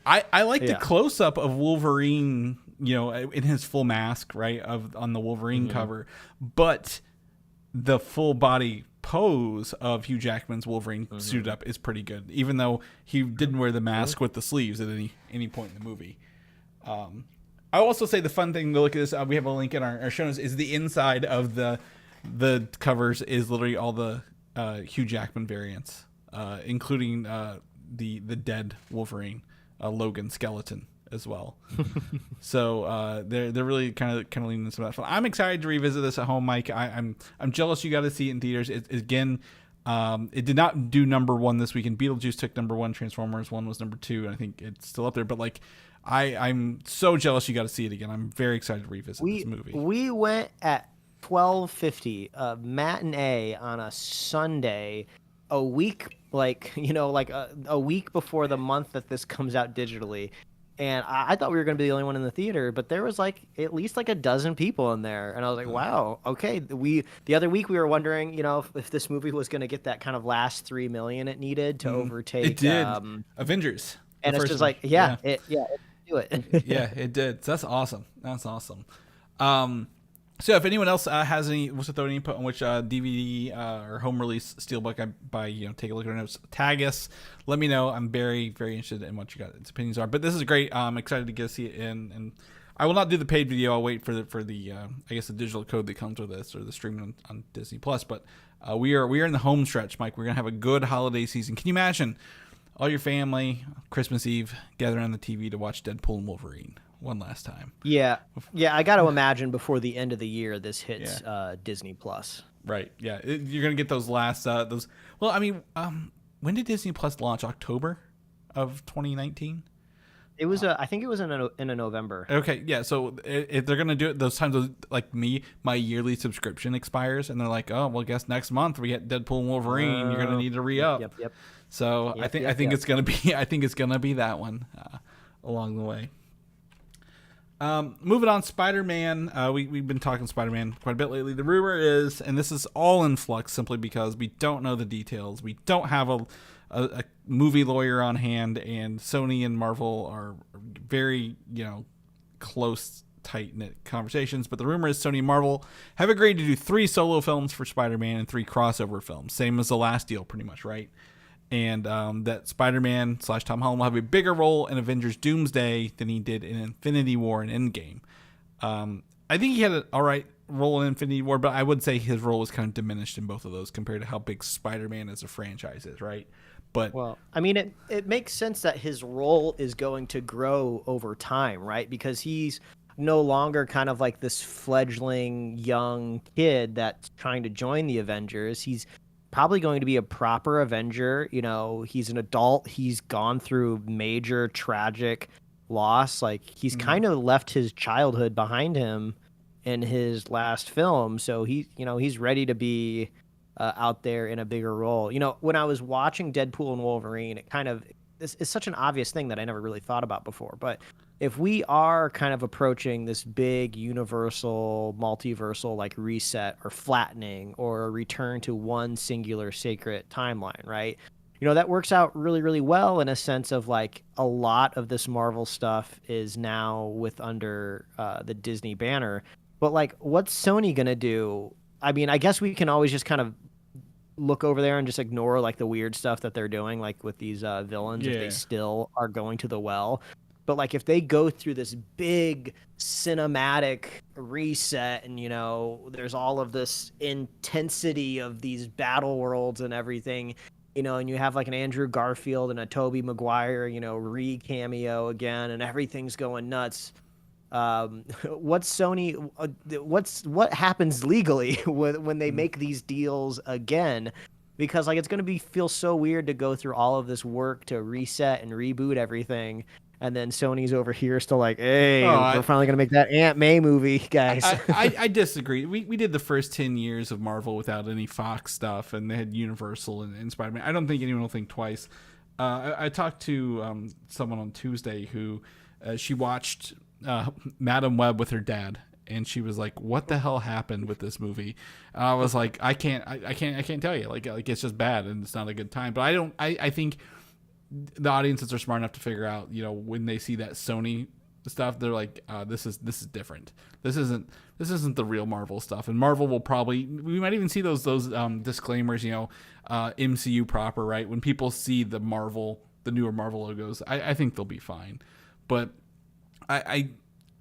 I like the close-up of Wolverine, in his full mask, right, on the Wolverine cover, but the full body pose of Hugh Jackman's Wolverine suited up is pretty good, even though he didn't wear the mask with the sleeves at any point in the movie. I also say the fun thing to look at this, we have a link in our show notes, is the inside of the covers is literally all the Hugh Jackman variants, including the dead Wolverine, Logan skeleton as well. So they're really kind of leaning into that fun. I'm excited to revisit this at home, Mike. I'm jealous you got to see it in theaters. It did not do number 1 this weekend. Beetlejuice took number 1. Transformers 1 was number 2, and I think it's still up there. But like, I'm so jealous you got to see it again. I'm very excited to revisit this movie. We went at 12:50 matinee on a Sunday, a week a week before the month that this comes out digitally. And I thought we were going to be the only one in the theater, but there was like at least like a dozen people in there. And I was like, wow, okay. The other week we were wondering, if this movie was going to get that kind of last 3 million it needed to overtake. It did. Avengers. And it's just like, it do it. Yeah, it did. So that's awesome. So if anyone else wants to throw any input on which DVD or home release steelbook I buy, take a look at our notes, tag us, let me know. I'm very, very interested in what you guys' opinions are. But this is great. I'm excited to get to see it in, and I will not do the paid video. I'll wait for the I guess the digital code that comes with this or the streaming on Disney Plus. But we are in the home stretch, Mike. We're gonna have a good holiday season. Can you imagine all your family Christmas Eve gathering on the TV to watch Deadpool and Wolverine one last time? Yeah. I got to imagine before the end of the year this hits Disney Plus. Right. Yeah. You're gonna get those last those. Well, I mean, when did Disney Plus launch? October of 2019. It was I think it was in a November. Okay, yeah. So if they're gonna do it, those times like me, my yearly subscription expires, and they're like, "Oh, well, guess next month we get Deadpool and Wolverine. You're gonna need to re-up." Yep. So I think it's gonna be that one along the way. Moving on, Spider-Man. We've been talking Spider-Man quite a bit lately. The rumor is, and this is all in flux, simply because we don't know the details. We don't have a movie lawyer on hand, and Sony and Marvel are very, close, tight-knit conversations. But the rumor is Sony and Marvel have agreed to do 3 solo films for Spider-Man and 3 crossover films, same as the last deal, pretty much, right? And that Spider-Man / Tom Holland will have a bigger role in Avengers Doomsday than he did in Infinity War and Endgame. I think he had an all right role in Infinity War, but I would say his role was kind of diminished in both of those compared to how big Spider-Man as a franchise is, right? But well, I mean, it makes sense that his role is going to grow over time, right? Because he's no longer kind of like this fledgling young kid that's trying to join the Avengers. He's probably going to be a proper Avenger. He's an adult. He's gone through major tragic loss. Like, he's kind of left his childhood behind him in his last film. So he's ready to be out there in a bigger role. When I was watching Deadpool and Wolverine, this is such an obvious thing that I never really thought about before. But if we are kind of approaching this big universal, multiversal like reset or flattening or a return to one singular sacred timeline, right? That works out really, really well in a sense of like a lot of this Marvel stuff is now under the Disney banner. But like, what's Sony going to do? I mean, I guess we can always just kind of look over there and just ignore like the weird stuff that they're doing, like with these villains, if they still are going to the well. But like, if they go through this big cinematic reset and, there's all of this intensity of these battle worlds and everything, and you have like an Andrew Garfield and a Tobey Maguire, re-cameo again, and everything's going nuts. What's Sony? What happens legally when they make these deals again? Because like, it's going to feel so weird to go through all of this work to reset and reboot everything, and then Sony's over here still like, hey, we're finally going to make that Aunt May movie, guys. I disagree. We did the first 10 years of Marvel without any Fox stuff, and they had Universal and Spider-Man. I don't think anyone will think twice. I talked to someone on Tuesday who she watched Madam Web with her dad, and she was like, what the hell happened with this movie? And I was like, I can't tell you. Like it's just bad and it's not a good time. But I think the audiences are smart enough to figure out, when they see that Sony stuff, they're like, this is different. This isn't the real Marvel stuff. And Marvel will we might even see those disclaimers, MCU proper, right? When people see the newer Marvel logos, I think they'll be fine. But I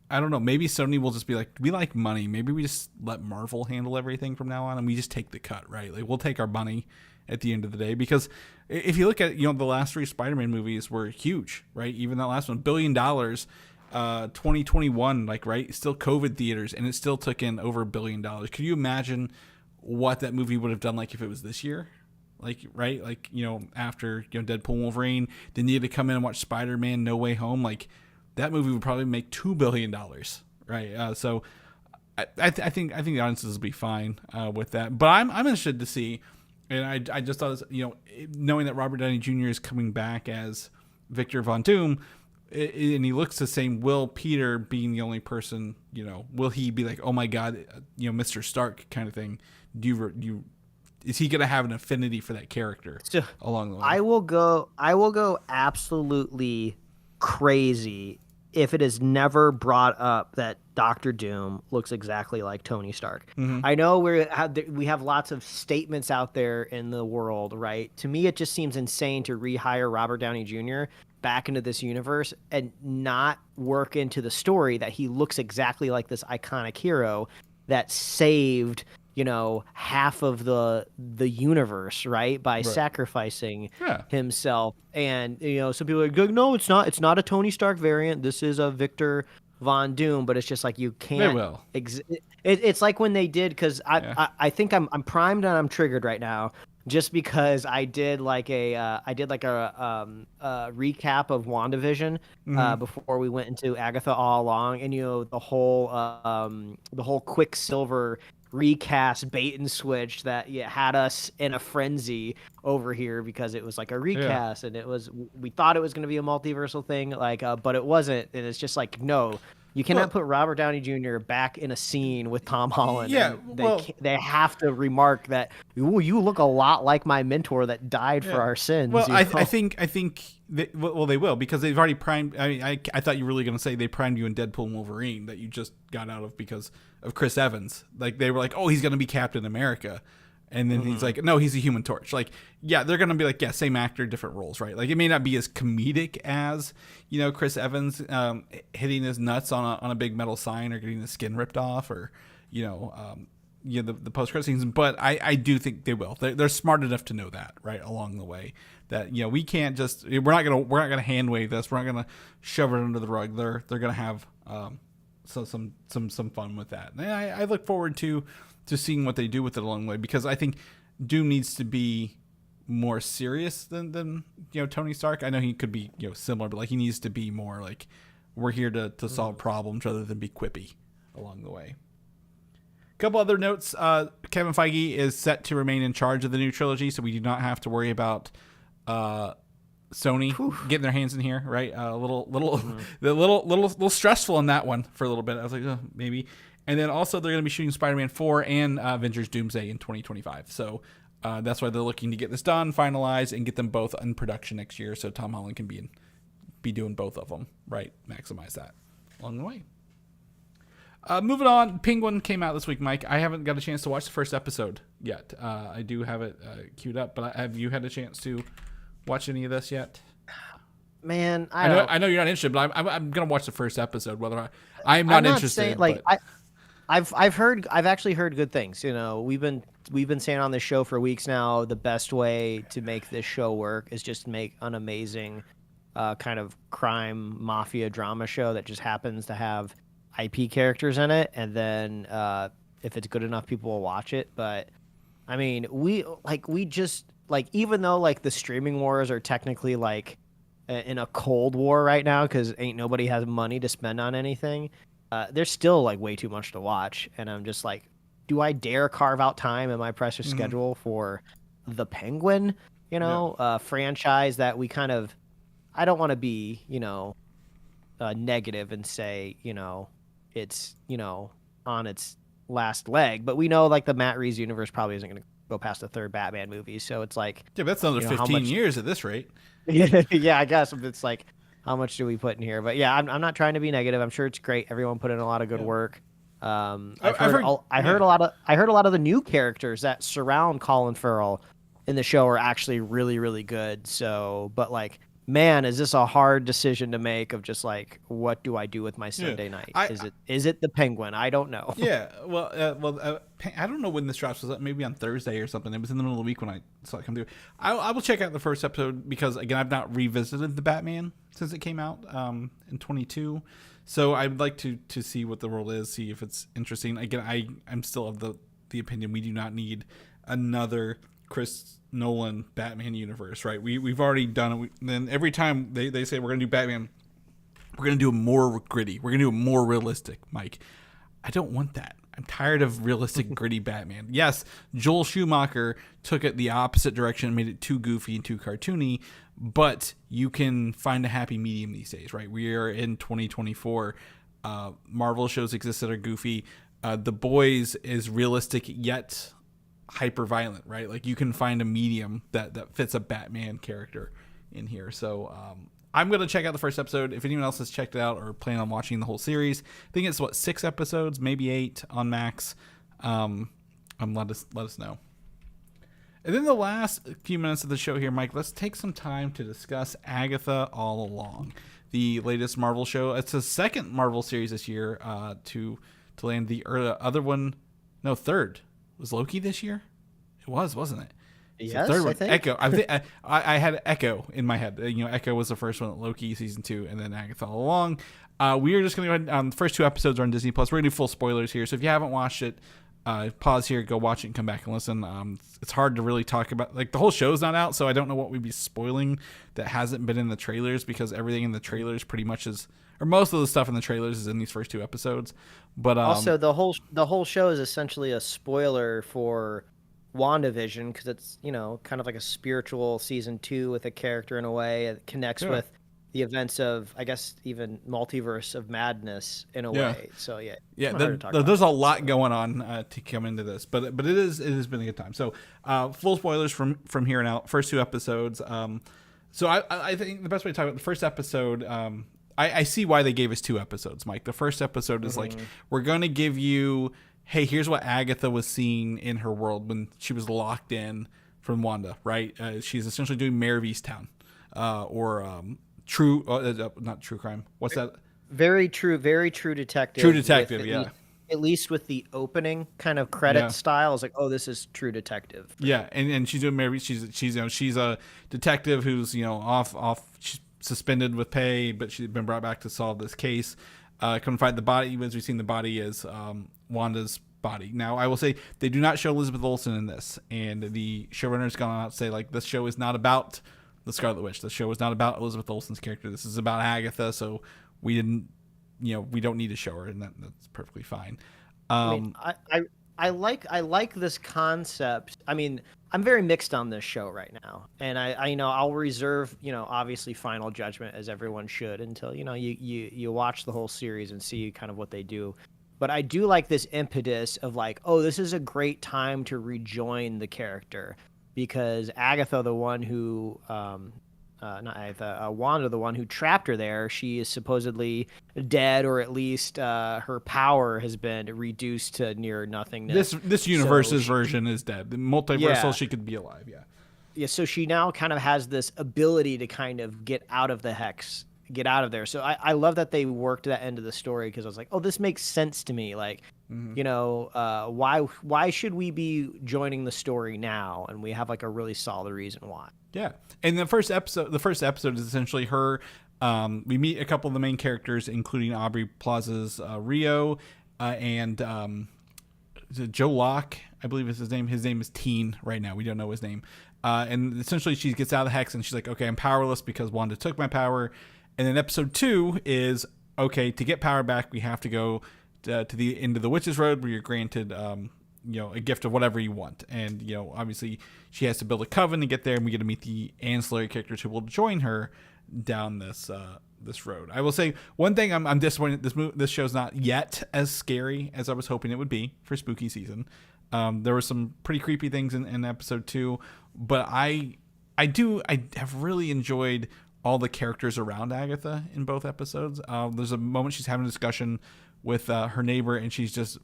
don't know. Maybe Sony will just be like, we like money. Maybe we just let Marvel handle everything from now on, and we just take the cut, right? Like, we'll take our money at the end of the day. Because if you look at, the last 3 Spider-Man movies were huge, right? Even that last one, $1 billion, 2021, like, right? Still COVID theaters, and it still took in over $1 billion. Could you imagine what that movie would have done, like, if it was this year? Like, right? Like, after, Deadpool and Wolverine, then you had to come in and watch Spider-Man No Way Home, like, that movie would probably make $2 billion, right? So I think the audiences will be fine with that. But I'm interested to see, and I just thought, knowing that Robert Downey Jr. is coming back as Victor Von Doom, and he looks the same. Will Peter, being the only person, will he be like, oh my God, Mr. Stark kind of thing? Is he going to have an affinity for that character along the way? I will go absolutely crazy if it is never brought up that Doctor Doom looks exactly like Tony Stark. I know we have lots of statements out there in the world, right? To me, it just seems insane to rehire Robert Downey Jr. back into this universe and not work into the story that he looks exactly like this iconic hero that saved, half of the universe, right, by sacrificing himself. And some people are like, no, it's not a Tony Stark variant. This is a Victor Von Doom. But it's just like you can't. They will. It's like when they did, because I think I'm primed and I'm triggered right now, just because I did like a recap of WandaVision before we went into Agatha All Along, and the whole Quicksilver recast bait and switch that had us in a frenzy over here because it was like a recast and we thought it was going to be a multiversal thing, but it wasn't. And it's just like, no, you cannot put Robert Downey Jr. back in a scene with Tom Holland. Yeah, they have to remark that, ooh, you look a lot like my mentor that died for our sins. Well, I think they will, because they've already primed. I mean, I thought you were really going to say they primed you in Deadpool and Wolverine that you just got out of because of Chris Evans. Like, they were like, oh, he's going to be Captain America. And then he's like, no, he's a Human Torch. Like, yeah, they're going to be like, yeah, same actor, different roles, right? Like, it may not be as comedic as, Chris Evans hitting his nuts on a big metal sign or getting his skin ripped off, or, the post-credit scenes. But I do think they will. They're smart enough to know that, right, along the way. That, we can't just, we're not gonna hand wave this. We're not gonna shove it under the rug. They're gonna have some fun with that. And I look forward to seeing what they do with it along the way, because I think Doom needs to be more serious than Tony Stark. I know he could be similar, but like, he needs to be more like, we're here to solve problems rather than be quippy along the way. A couple other notes. Kevin Feige is set to remain in charge of the new trilogy, so we do not have to worry about Sony getting their hands in here, right? A little stressful in that one for a little bit. I was like, oh, maybe. And then also they're going to be shooting Spider-Man 4 and Avengers Doomsday in 2025. So that's why they're looking to get this done, finalized, and get them both in production next year, so Tom Holland can be doing both of them, right? Maximize that along the way. Moving on, Penguin came out this week, Mike. I haven't got a chance to watch the first episode yet. I do have it queued up, but have you had a chance to watch any of this yet? Man, I know you're not interested, but I'm gonna watch the first episode. Whether I'm not interested, saying, I've actually heard good things. We've been saying on this show for weeks now, the best way to make this show work is just make an amazing kind of crime mafia drama show that just happens to have IP characters in it, and then if it's good enough, people will watch it. But I mean, even though the streaming wars are technically in a cold war right now because ain't nobody has money to spend on anything, there's still way too much to watch. And I'm just like, do I dare carve out time in my precious schedule for the Penguin, franchise that we kind of, I don't want to be, negative and say, it's, on its last leg, but we know the Matt Reeves universe probably isn't going to go past the third Batman movie. So it's like, yeah, that's another 15 years at this rate. Yeah, I guess it's like, how much do we put in here? But yeah, I'm not trying to be negative. I'm sure it's great. Everyone put in a lot of good work. I heard a lot of the new characters that surround Colin Farrell in the show are actually really, really good. So, but man, is this a hard decision to make of just what do I do with my Sunday night? Is it the Penguin? I don't know. Yeah, well, I don't know when this drops. Was maybe on Thursday or something? It was in the middle of the week when I saw it come through. I will check out the first episode because again, I've not revisited the Batman since it came out in 22. So I'd like to see what the world is, see if it's interesting. Again, I'm still of the opinion we do not need another Chris Nolan Batman universe, right? We've already done it. Then every time they say we're going to do Batman, we're going to do it more gritty. We're going to do it more realistic, Mike. I don't want that. I'm tired of realistic, gritty Batman. Yes, Joel Schumacher took it the opposite direction and made it too goofy and too cartoony, but you can find a happy medium these days, right? We are in 2024. Marvel shows exist that are goofy. The Boys is realistic yet hyper violent, right? You can find a medium that fits a Batman character in here. So I'm going to check out the first episode. If anyone else has checked it out or plan on watching the whole series, I think it's 6 episodes, maybe 8 on Max. Let us know. And then the last few minutes of the show here, Mike, let's take some time to discuss Agatha All Along, the latest Marvel show. It's the second Marvel series this year to land. The other one, no, third. Was Loki this year? It was, wasn't it? Yes, third one, I think. Echo. I had Echo in my head. Echo was the first one, Loki season 2, and then Agatha All Along. We are just going to go ahead. The first 2 episodes are on Disney Plus. We're going to do full spoilers here, so if you haven't watched it, pause here, go watch it, and come back and listen. It's hard to really talk about, like, the whole show's not out, so I don't know what we'd be spoiling that hasn't been in the trailers, because everything in the trailers pretty much is, or most of the stuff in the trailers is in these first 2 episodes. But also the whole show is essentially a spoiler for WandaVision, because it's kind of like a spiritual season 2 with a character in a way. It connects with the events of, I guess, even Multiverse of Madness in a way. So there's a lot going on to come into this, but it has been a good time. So full spoilers from here on out. First 2 episodes. So I think the best way to talk about the first episode, I see why they gave us 2 episodes, Mike. The first episode is like, we're going to give you, hey, here's what Agatha was seeing in her world when she was locked in from Wanda, right? She's essentially doing Mayor of Easttown, or not true crime. What's that? Very true detective. True detective, yeah. At least with the opening kind of credit style, it's like, oh, this is True Detective. Yeah, and she's doing Mary. She's a detective who's she's suspended with pay, but she's been brought back to solve this case. Come and find the body. As we've seen, the body is Wanda's body. Now, I will say they do not show Elizabeth Olsen in this, and the showrunner's gone out to say, like, this show is not about the Scarlet Witch. The show is not about Elizabeth Olsen's character. This is about Agatha. So we don't need to show her, and that's perfectly fine. I like this concept. I mean, I'm very mixed on this show right now, and I'll reserve obviously final judgment, as everyone should, until you watch the whole series and see kind of what they do. But I do like this impetus of like, oh, this is a great time to rejoin the character, because Agatha, the one who not Agatha, Wanda, the one who trapped her there, she is supposedly dead, or at least her power has been reduced to near nothingness. This universe's version is dead. The multiversal, she could be alive. Yeah. Yeah. So she now kind of has this ability to kind of get out of the hex, get out of there. So I love that they worked that end of the story, because I was like, oh, this makes sense to me. Like, why should we be joining the story now? And we have like a really solid reason why. Yeah. And the first episode is essentially her. We meet a couple of the main characters, including Aubrey Plaza's Rio, and Joe Locke, I believe is his name. His name is Teen right now. We don't know his name. And essentially she gets out of the hex and she's like, okay, I'm powerless because Wanda took my power. And then episode 2 is, okay, to get power back, we have to go to the end of the Witch's Road, where you're granted a gift of whatever you want. And obviously she has to build a coven to get there, and we get to meet the ancillary characters who will join her down this road. I will say one thing, I'm disappointed this show's not yet as scary as I was hoping it would be for spooky season. There were some pretty creepy things in episode 2, but I have really enjoyed all the characters around Agatha in both episodes. There's a moment she's having a discussion with her neighbor, and she's just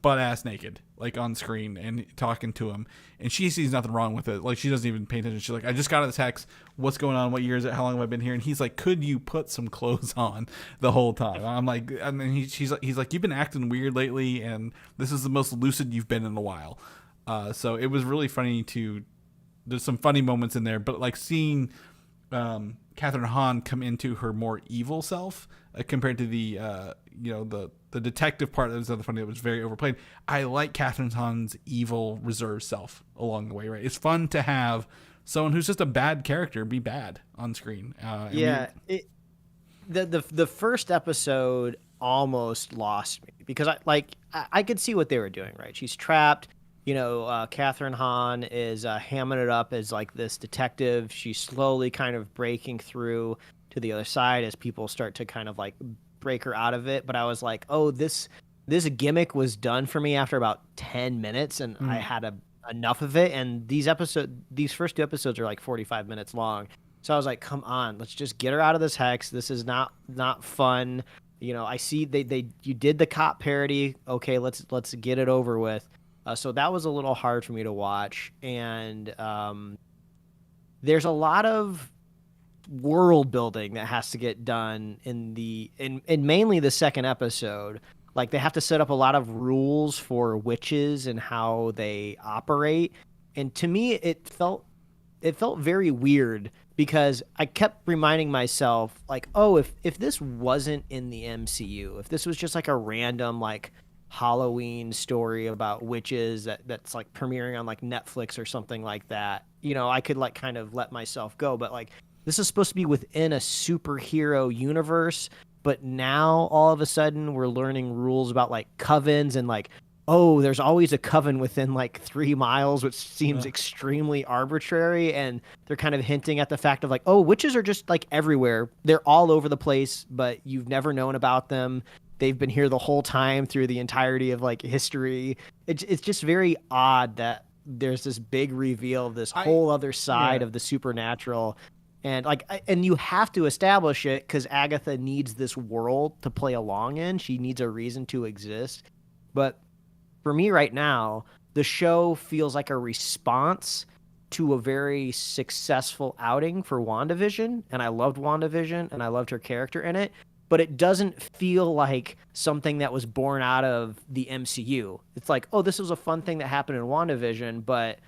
butt-ass naked, like, on screen, and talking to him, and she sees nothing wrong with it. Like, she doesn't even pay attention. She's like, I just got out of the text. What's going on? What year is it? How long have I been here? And he's like, could you put some clothes on the whole time? I'm like, and then he's like, you've been acting weird lately, and this is the most lucid you've been in a while. So it was really funny there's some funny moments in there, but like seeing Catherine Hahn come into her more evil self compared to the detective part. That was the other funny. That was very overplayed. I like Catherine Hahn's evil reserved self along the way. Right, it's fun to have someone who's just a bad character be bad on screen. The first episode almost lost me, because I could see what they were doing. Right, she's trapped. Catherine Hahn is hamming it up as like this detective. She's slowly kind of breaking through to the other side as people start to kind of like break her out of it. But I was like, oh, this gimmick was done for me after about 10 minutes, and I had enough of it. And these first 2 episodes are like 45 minutes long. So I was like, come on, let's just get her out of this hex. This is not fun. I see you did the cop parody. Okay, let's get it over with. So that was a little hard for me to watch. And there's a lot of world building that has to get done in mainly the second episode. Like, they have to set up a lot of rules for witches and how they operate. And to me, it felt very weird, because I kept reminding myself, like, oh, if this wasn't in the MCU, if this was just like a random like Halloween story about witches that's like premiering on like Netflix or something like that, I could like kind of let myself go. But like, this is supposed to be within a superhero universe, but now all of a sudden we're learning rules about like covens, and like, oh, there's always a coven within like 3 miles, which seems extremely arbitrary. And they're kind of hinting at the fact of like, oh, witches are just like everywhere. They're all over the place, but you've never known about them. They've been here the whole time through the entirety of like history. It's just very odd that there's this big reveal of this whole other side of the supernatural. And like, and you have to establish it because Agatha needs this world to play along in. She needs a reason to exist. But for me right now, the show feels like a response to a very successful outing for WandaVision. And I loved WandaVision and I loved her character in it. But it doesn't feel like something that was born out of the MCU. It's like, oh, this was a fun thing that happened in WandaVision, but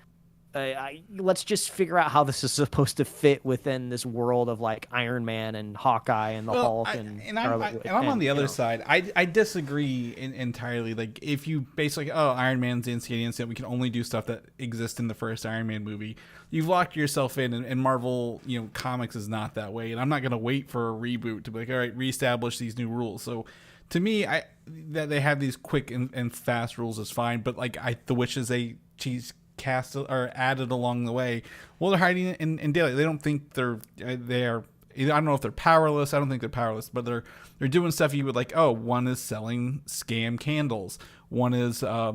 let's just figure out how this is supposed to fit within this world of like Iron Man and Hawkeye and the Hulk and I'm on the other side. I disagree entirely. Like, if you basically, oh, Iron Man's the incident, we can only do stuff that exists in the first Iron Man movie. You've locked yourself in, and Marvel, comics is not that way. And I'm not gonna wait for a reboot to be like, all right, reestablish these new rules. So, to me, that they have these quick and fast rules is fine. But like, the witches she's cast or added along the way, well, they're hiding in daylight. They don't think they are. I don't know if they're powerless. I don't think they're powerless, but they're doing stuff you would like. Oh, one is selling scam candles. One is a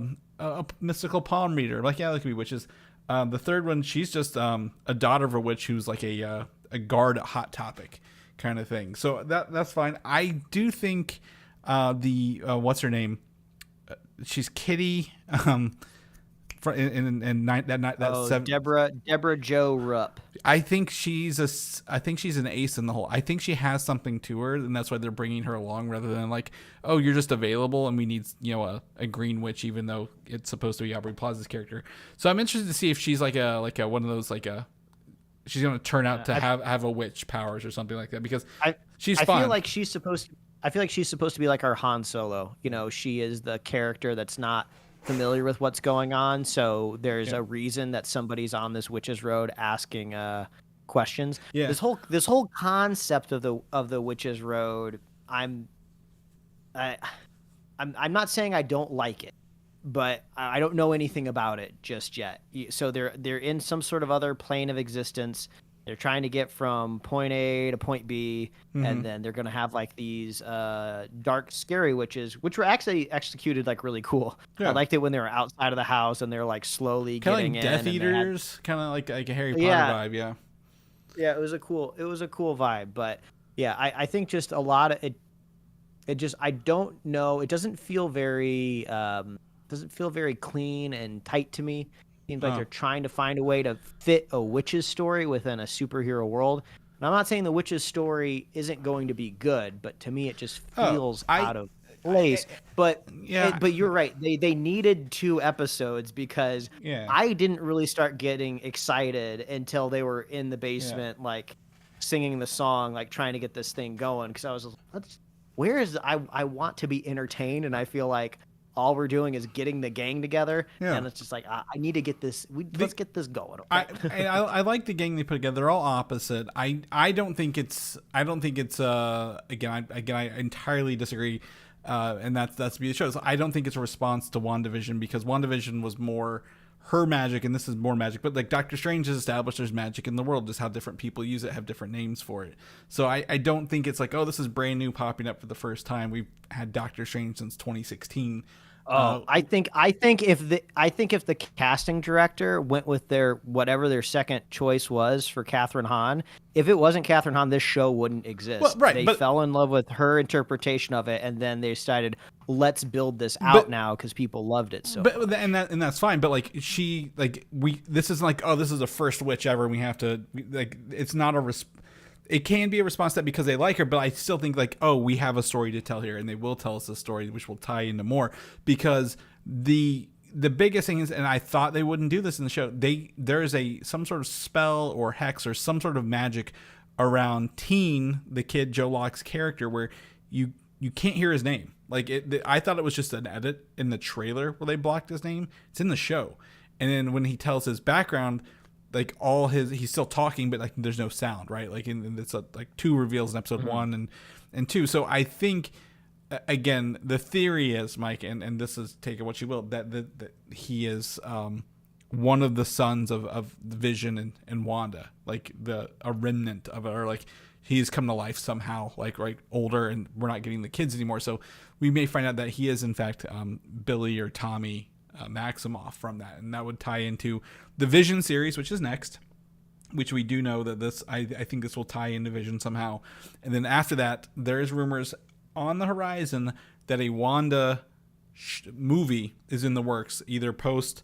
mystical palm reader. Like, yeah, that could be witches. The third one, she's just a daughter of a witch who's like a guard at Hot Topic kind of thing. So that's fine. I do think what's her name? She's Kitty. Deborah Jo Rupp. I think she's an ace in the hole. I think she has something to her, and that's why they're bringing her along rather than like, oh, you're just available and we need a green witch, even though it's supposed to be Aubrey Plaza's character. So I'm interested to see if she's like a one of those she's going to turn out to have a witch powers or something like that, because she's fun. I feel like she's supposed to be like our Han Solo. She is the character that's not familiar with what's going on, so there's a reason that somebody's on this witch's road asking questions. This whole concept of the witch's road, I'm not saying I don't like it, but I don't know anything about it just yet. So they're in some sort of other plane of existence. They're trying to get from point A to point B, and then they're going to have like these dark, scary witches, which were actually executed like really cool. Yeah. I liked it when they were outside of the house and they're like slowly getting in. Kind of like Death Eaters, kind of like a Harry Potter vibe. Yeah, it was a cool vibe. But yeah, I think just a lot of it just, I don't know. It doesn't feel very clean and tight to me. Seems like they're trying to find a way to fit a witch's story within a superhero world. And I'm not saying the witch's story isn't going to be good, but to me it just feels out of place. But you're right. They needed 2 episodes because I didn't really start getting excited until they were in the basement, like singing the song, like trying to get this thing going. Because I was like, I want to be entertained, and I feel like all we're doing is getting the gang together, and it's just like, I need to get this. Let's get this going. Okay? I like the gang they put together. They're all opposite. I don't think it's. Again, I entirely disagree, and that's to be the show. So I don't think it's a response to WandaVision, because WandaVision was more her magic, and this is more magic. But like Doctor Strange has established there's magic in the world, just how different people use it have different names for it. So I don't think it's like, oh, this is brand new popping up for the first time. We've had Doctor Strange since 2016. Oh, I think if the casting director went with their whatever their second choice was for Catherine Hahn, if it wasn't Catherine Hahn, this show wouldn't exist. Well, right, They but- fell in love with her interpretation of it, and then they decided, let's build this out now because people loved it so. But and that's fine. But like this isn't like, oh, this is the first witch ever. We have to like, it's not a. It can be a response to that because they like her, but I still think like, oh, we have a story to tell here, and they will tell us a story which will tie into more, because the biggest thing is, and I thought they wouldn't do this in the show, there is some sort of spell or hex or some sort of magic around Teen, the kid Joe Locke's character, where you can't hear his name. Like I thought it was just an edit in the trailer where they blocked his name. It's in the show, and then when he tells his background, like he's still talking, but like there's no sound, right? Like it's like 2 reveals in episode 1 and 2. So I think again, the theory is, Mike, and this is, take it what you will, that he is one of the sons of Vision and Wanda, like a remnant of it, or like he's come to life somehow, like right older, and we're not getting the kids anymore. So we may find out that he is in fact Billy or Tommy Maximoff from that, and that would tie into the Vision series, which is next, which we do know that this I think this will tie into Vision somehow. And then after that, there's rumors on the horizon that a Wanda movie is in the works, either post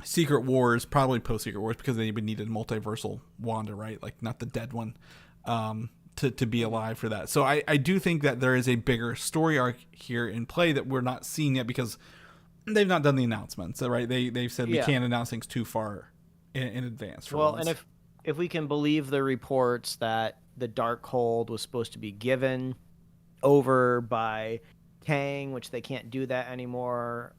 Secret Wars, probably post Secret Wars, because they would need a multiversal Wanda, right? Like not the dead one, to be alive for that. So I do think that there is a bigger story arc here in play that we're not seeing yet, because they've not done the announcements, right? They've said we can't announce things too far in advance. And if we can believe the reports that the Darkhold was supposed to be given over by Kang, which they can't do that anymore.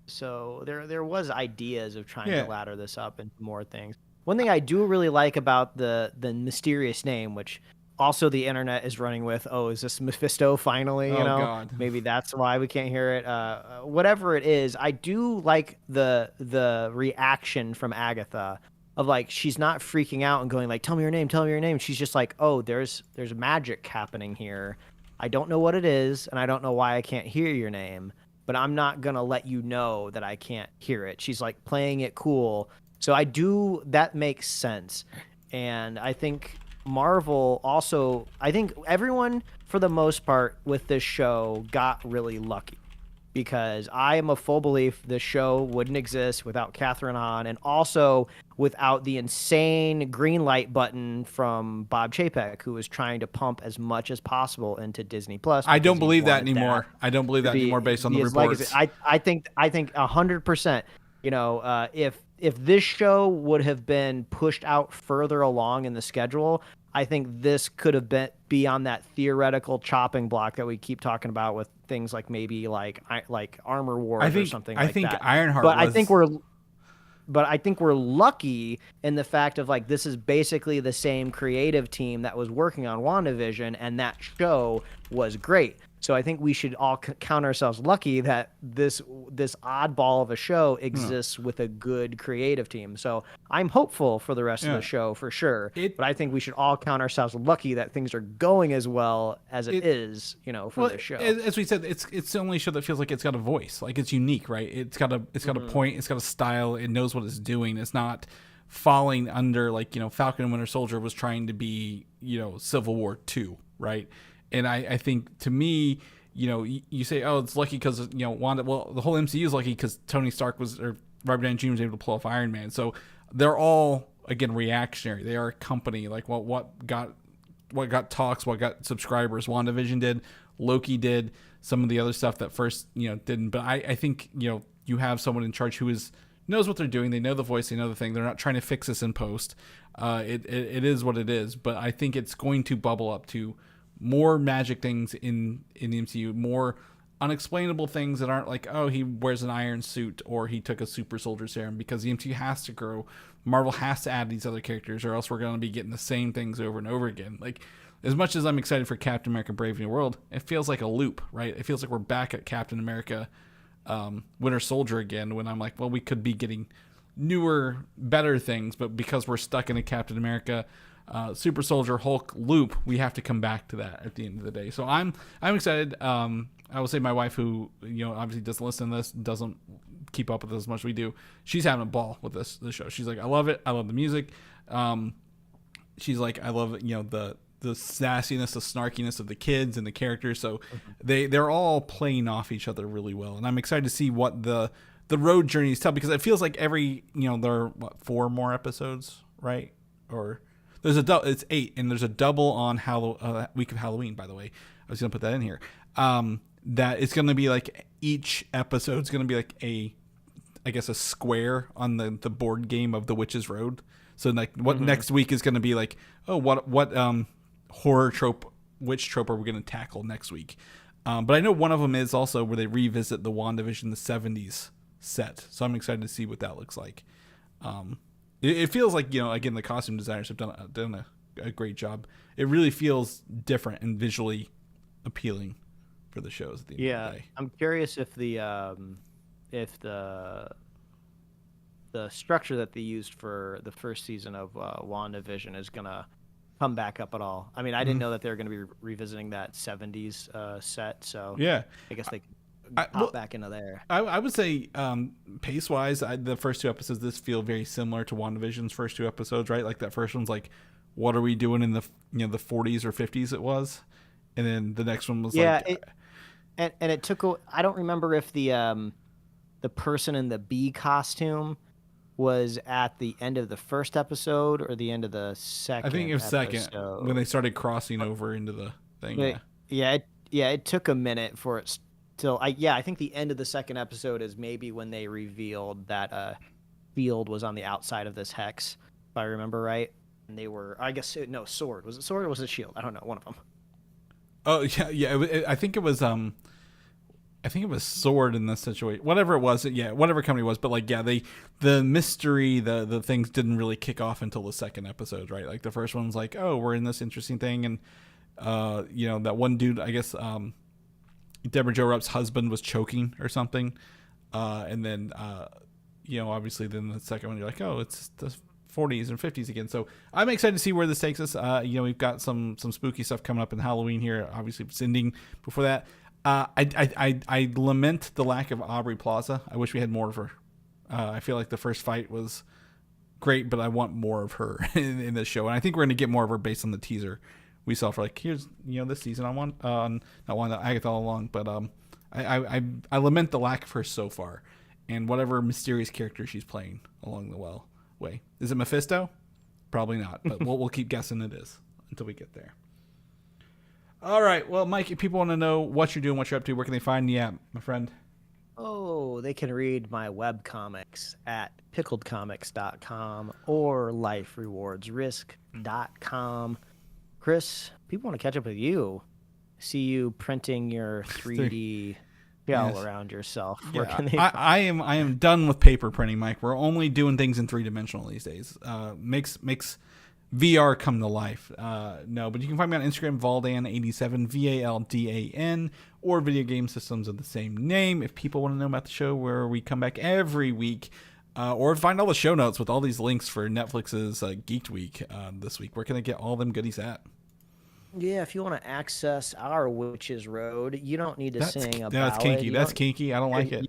So there was ideas of trying to ladder this up into more things. One thing I do really like about the mysterious name, which also the internet is running with, oh, is this Mephisto finally? You know, God. Maybe that's why we can't hear it. Whatever it is, I do like the reaction from Agatha of like, she's not freaking out and going like, tell me your name. She's just like, oh, there's magic happening here. I don't know what it is, and I don't know why I can't hear your name, but I'm not going to let you know that I can't hear it. She's like playing it cool. So that makes sense. And I think Marvel also, I think everyone for the most part with this show got really lucky, because I am a full belief this show wouldn't exist without Catherine Hahn, and also without the insane green light button from Bob Chapek, who was trying to pump as much as possible into Disney Plus. I don't believe that anymore. I don't believe that anymore based on the reports. I think 100%. You know, if this show would have been pushed out further along in the schedule, I think this could have be on that theoretical chopping block that we keep talking about with things like maybe like Armor Wars or something like that. I think Ironheart But I think we're lucky in the fact of like, this is basically the same creative team that was working on WandaVision, and that show was great. So I think we should all count ourselves lucky that this oddball of a show exists with a good creative team. So I'm hopeful for the rest of the show for sure. But I think we should all count ourselves lucky that things are going as well as it is, you know, for the show. As we said, it's the only show that feels like it's got a voice, like it's unique, right? It's got a point, it's got a style, it knows what it's doing. It's not falling under like, you know, Falcon and Winter Soldier was trying to be, you know, Civil War 2, right? And I think, to me, you know, you say, oh, it's lucky because, you know, Wanda. Well, the whole MCU is lucky because Tony Stark or Robert Downey Jr. was able to pull off Iron Man. So they're all, again, reactionary. They are a company. Like what got talks, what got subscribers. WandaVision did, Loki did, some of the other stuff that first, you know, didn't. But I think, you know, you have someone in charge who knows what they're doing. They know the voice. They know the thing. They're not trying to fix this in post. It is what it is. But I think it's going to bubble up to more magic things in the MCU, more unexplainable things that aren't like, oh, he wears an iron suit or he took a super soldier serum, because the MCU has to grow. Marvel has to add these other characters, or else we're going to be getting the same things over and over again. Like, as much as I'm excited for Captain America Brave New World, it feels like a loop, right? It feels like we're back at Captain America Winter Soldier again, when I'm like, well, we could be getting newer, better things, but because we're stuck in a Captain America Super Soldier Hulk loop, we have to come back to that at the end of the day. So I'm excited. I will say my wife, who obviously doesn't listen to this, doesn't keep up with us as much as we do. She's having a ball with this show. She's like, I love it. I love the music. She's like, I love the sassiness, the snarkiness of the kids and the characters. So they're all playing off each other really well, and I'm excited to see what the road journeys tell, because it feels like every there are 4 more episodes, right? Or there's it's 8, and there's a double on week of Halloween, by the way. I was gonna put that in here. That it's gonna be like each episode's gonna be like a square on the board game of the Witch's Road. So like what next week is gonna be like, oh, what horror trope, witch trope are we gonna tackle next week? But I know one of them is also where they revisit the WandaVision, the 70s set. So I'm excited to see what that looks like. It feels like, again, the costume designers have done a great job. It really feels different and visually appealing for the shows at the end of the day. I'm curious if the structure that they used for the first season of WandaVision is gonna come back up at all. I mean, I didn't know that they were gonna be revisiting that 70s set, so yeah, I guess they could pop back into there. I would say pace wise, the first 2 episodes this feel very similar to WandaVision's first 2 episodes, right? Like that first one's like, what are we doing in the the 40s or 50s it was, and then the next one was like and it took I don't remember if the person in the bee costume was at the end of the first episode or the end of the second. I think it was episode. second when they started crossing over into the thing. It took a minute for it. I think the end of the second episode is maybe when they revealed that Field was on the outside of this hex, if I remember right. And they were, Sword. Was it Sword or was it Shield? I don't know, one of them. Oh yeah. I think it was Sword in this situation. Whatever it was, whatever company it was. But like, the mystery, the things didn't really kick off until the second episode, right? Like the first one was like, oh, we're in this interesting thing, and that one dude, I guess, Deborah Jo Rupp's husband was choking or something, and then obviously then the second one you're like, oh, it's the 40s and 50s again. So I'm excited to see where this takes us. We've got some spooky stuff coming up in Halloween here. Obviously, it's ending before that. I lament the lack of Aubrey Plaza. I wish we had more of her. I feel like the first fight was great, but I want more of her in this show, and I think we're going to get more of her based on the teaser we saw for like, here's this season Agatha All Along, but I lament the lack of her so far, and whatever mysterious character she's playing along the way. Is it Mephisto? Probably not, but we'll keep guessing it is until we get there. All right, well, Mike, if people want to know what you're doing, what you're up to, where can they find you at, my friend? Oh, they can read my webcomics at pickledcomics.com or liferewardsrisk.com. Chris, people want to catch up with you. See you printing your 3D shell around yourself. I am done with paper printing, Mike. We're only doing things in 3-dimensional these days. Makes VR come to life. No, but you can find me on Instagram, Valdan87, VALDAN, or Video Game Systems of the same name. If people want to know about the show where we come back every week, or find all the show notes with all these links for Netflix's Geeked Week this week, where can I get all them goodies at? Yeah, if you want to access our Witch's Road, you don't need to sing a ballad. That's kinky. That's kinky. I don't like it.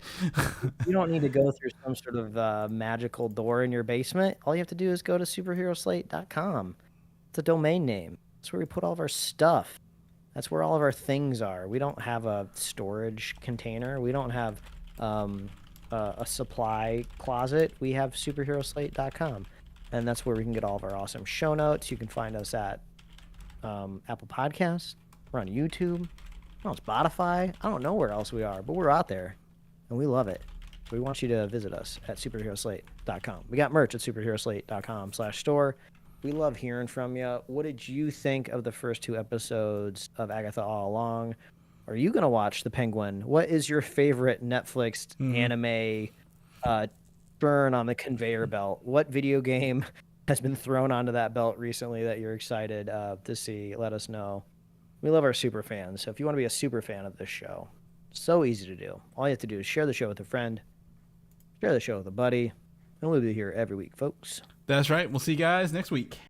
You don't need to go through some sort of magical door in your basement. All you have to do is go to superheroslate.com. It's a domain name. That's where we put all of our stuff. That's where all of our things are. We don't have a storage container. We don't have a supply closet. We have superheroslate.com. And that's where we can get all of our awesome show notes. You can find us at Apple Podcasts. We're on YouTube. We're on Spotify. I don't know where else we are, but we're out there, and we love it. We want you to visit us at superheroslate.com. We got merch at superheroslate.com/store. We love hearing from you. What did you think of the first 2 episodes of Agatha All Along? Are you going to watch The Penguin? What is your favorite Netflix anime burn on the conveyor belt? What video game has been thrown onto that belt recently that you're excited to see? Let us know. We love our super fans. So if you want to be a super fan of this show, so easy to do. All you have to do is share the show with a friend, share the show with a buddy, and we'll be here every week, folks. That's right. We'll see you guys next week.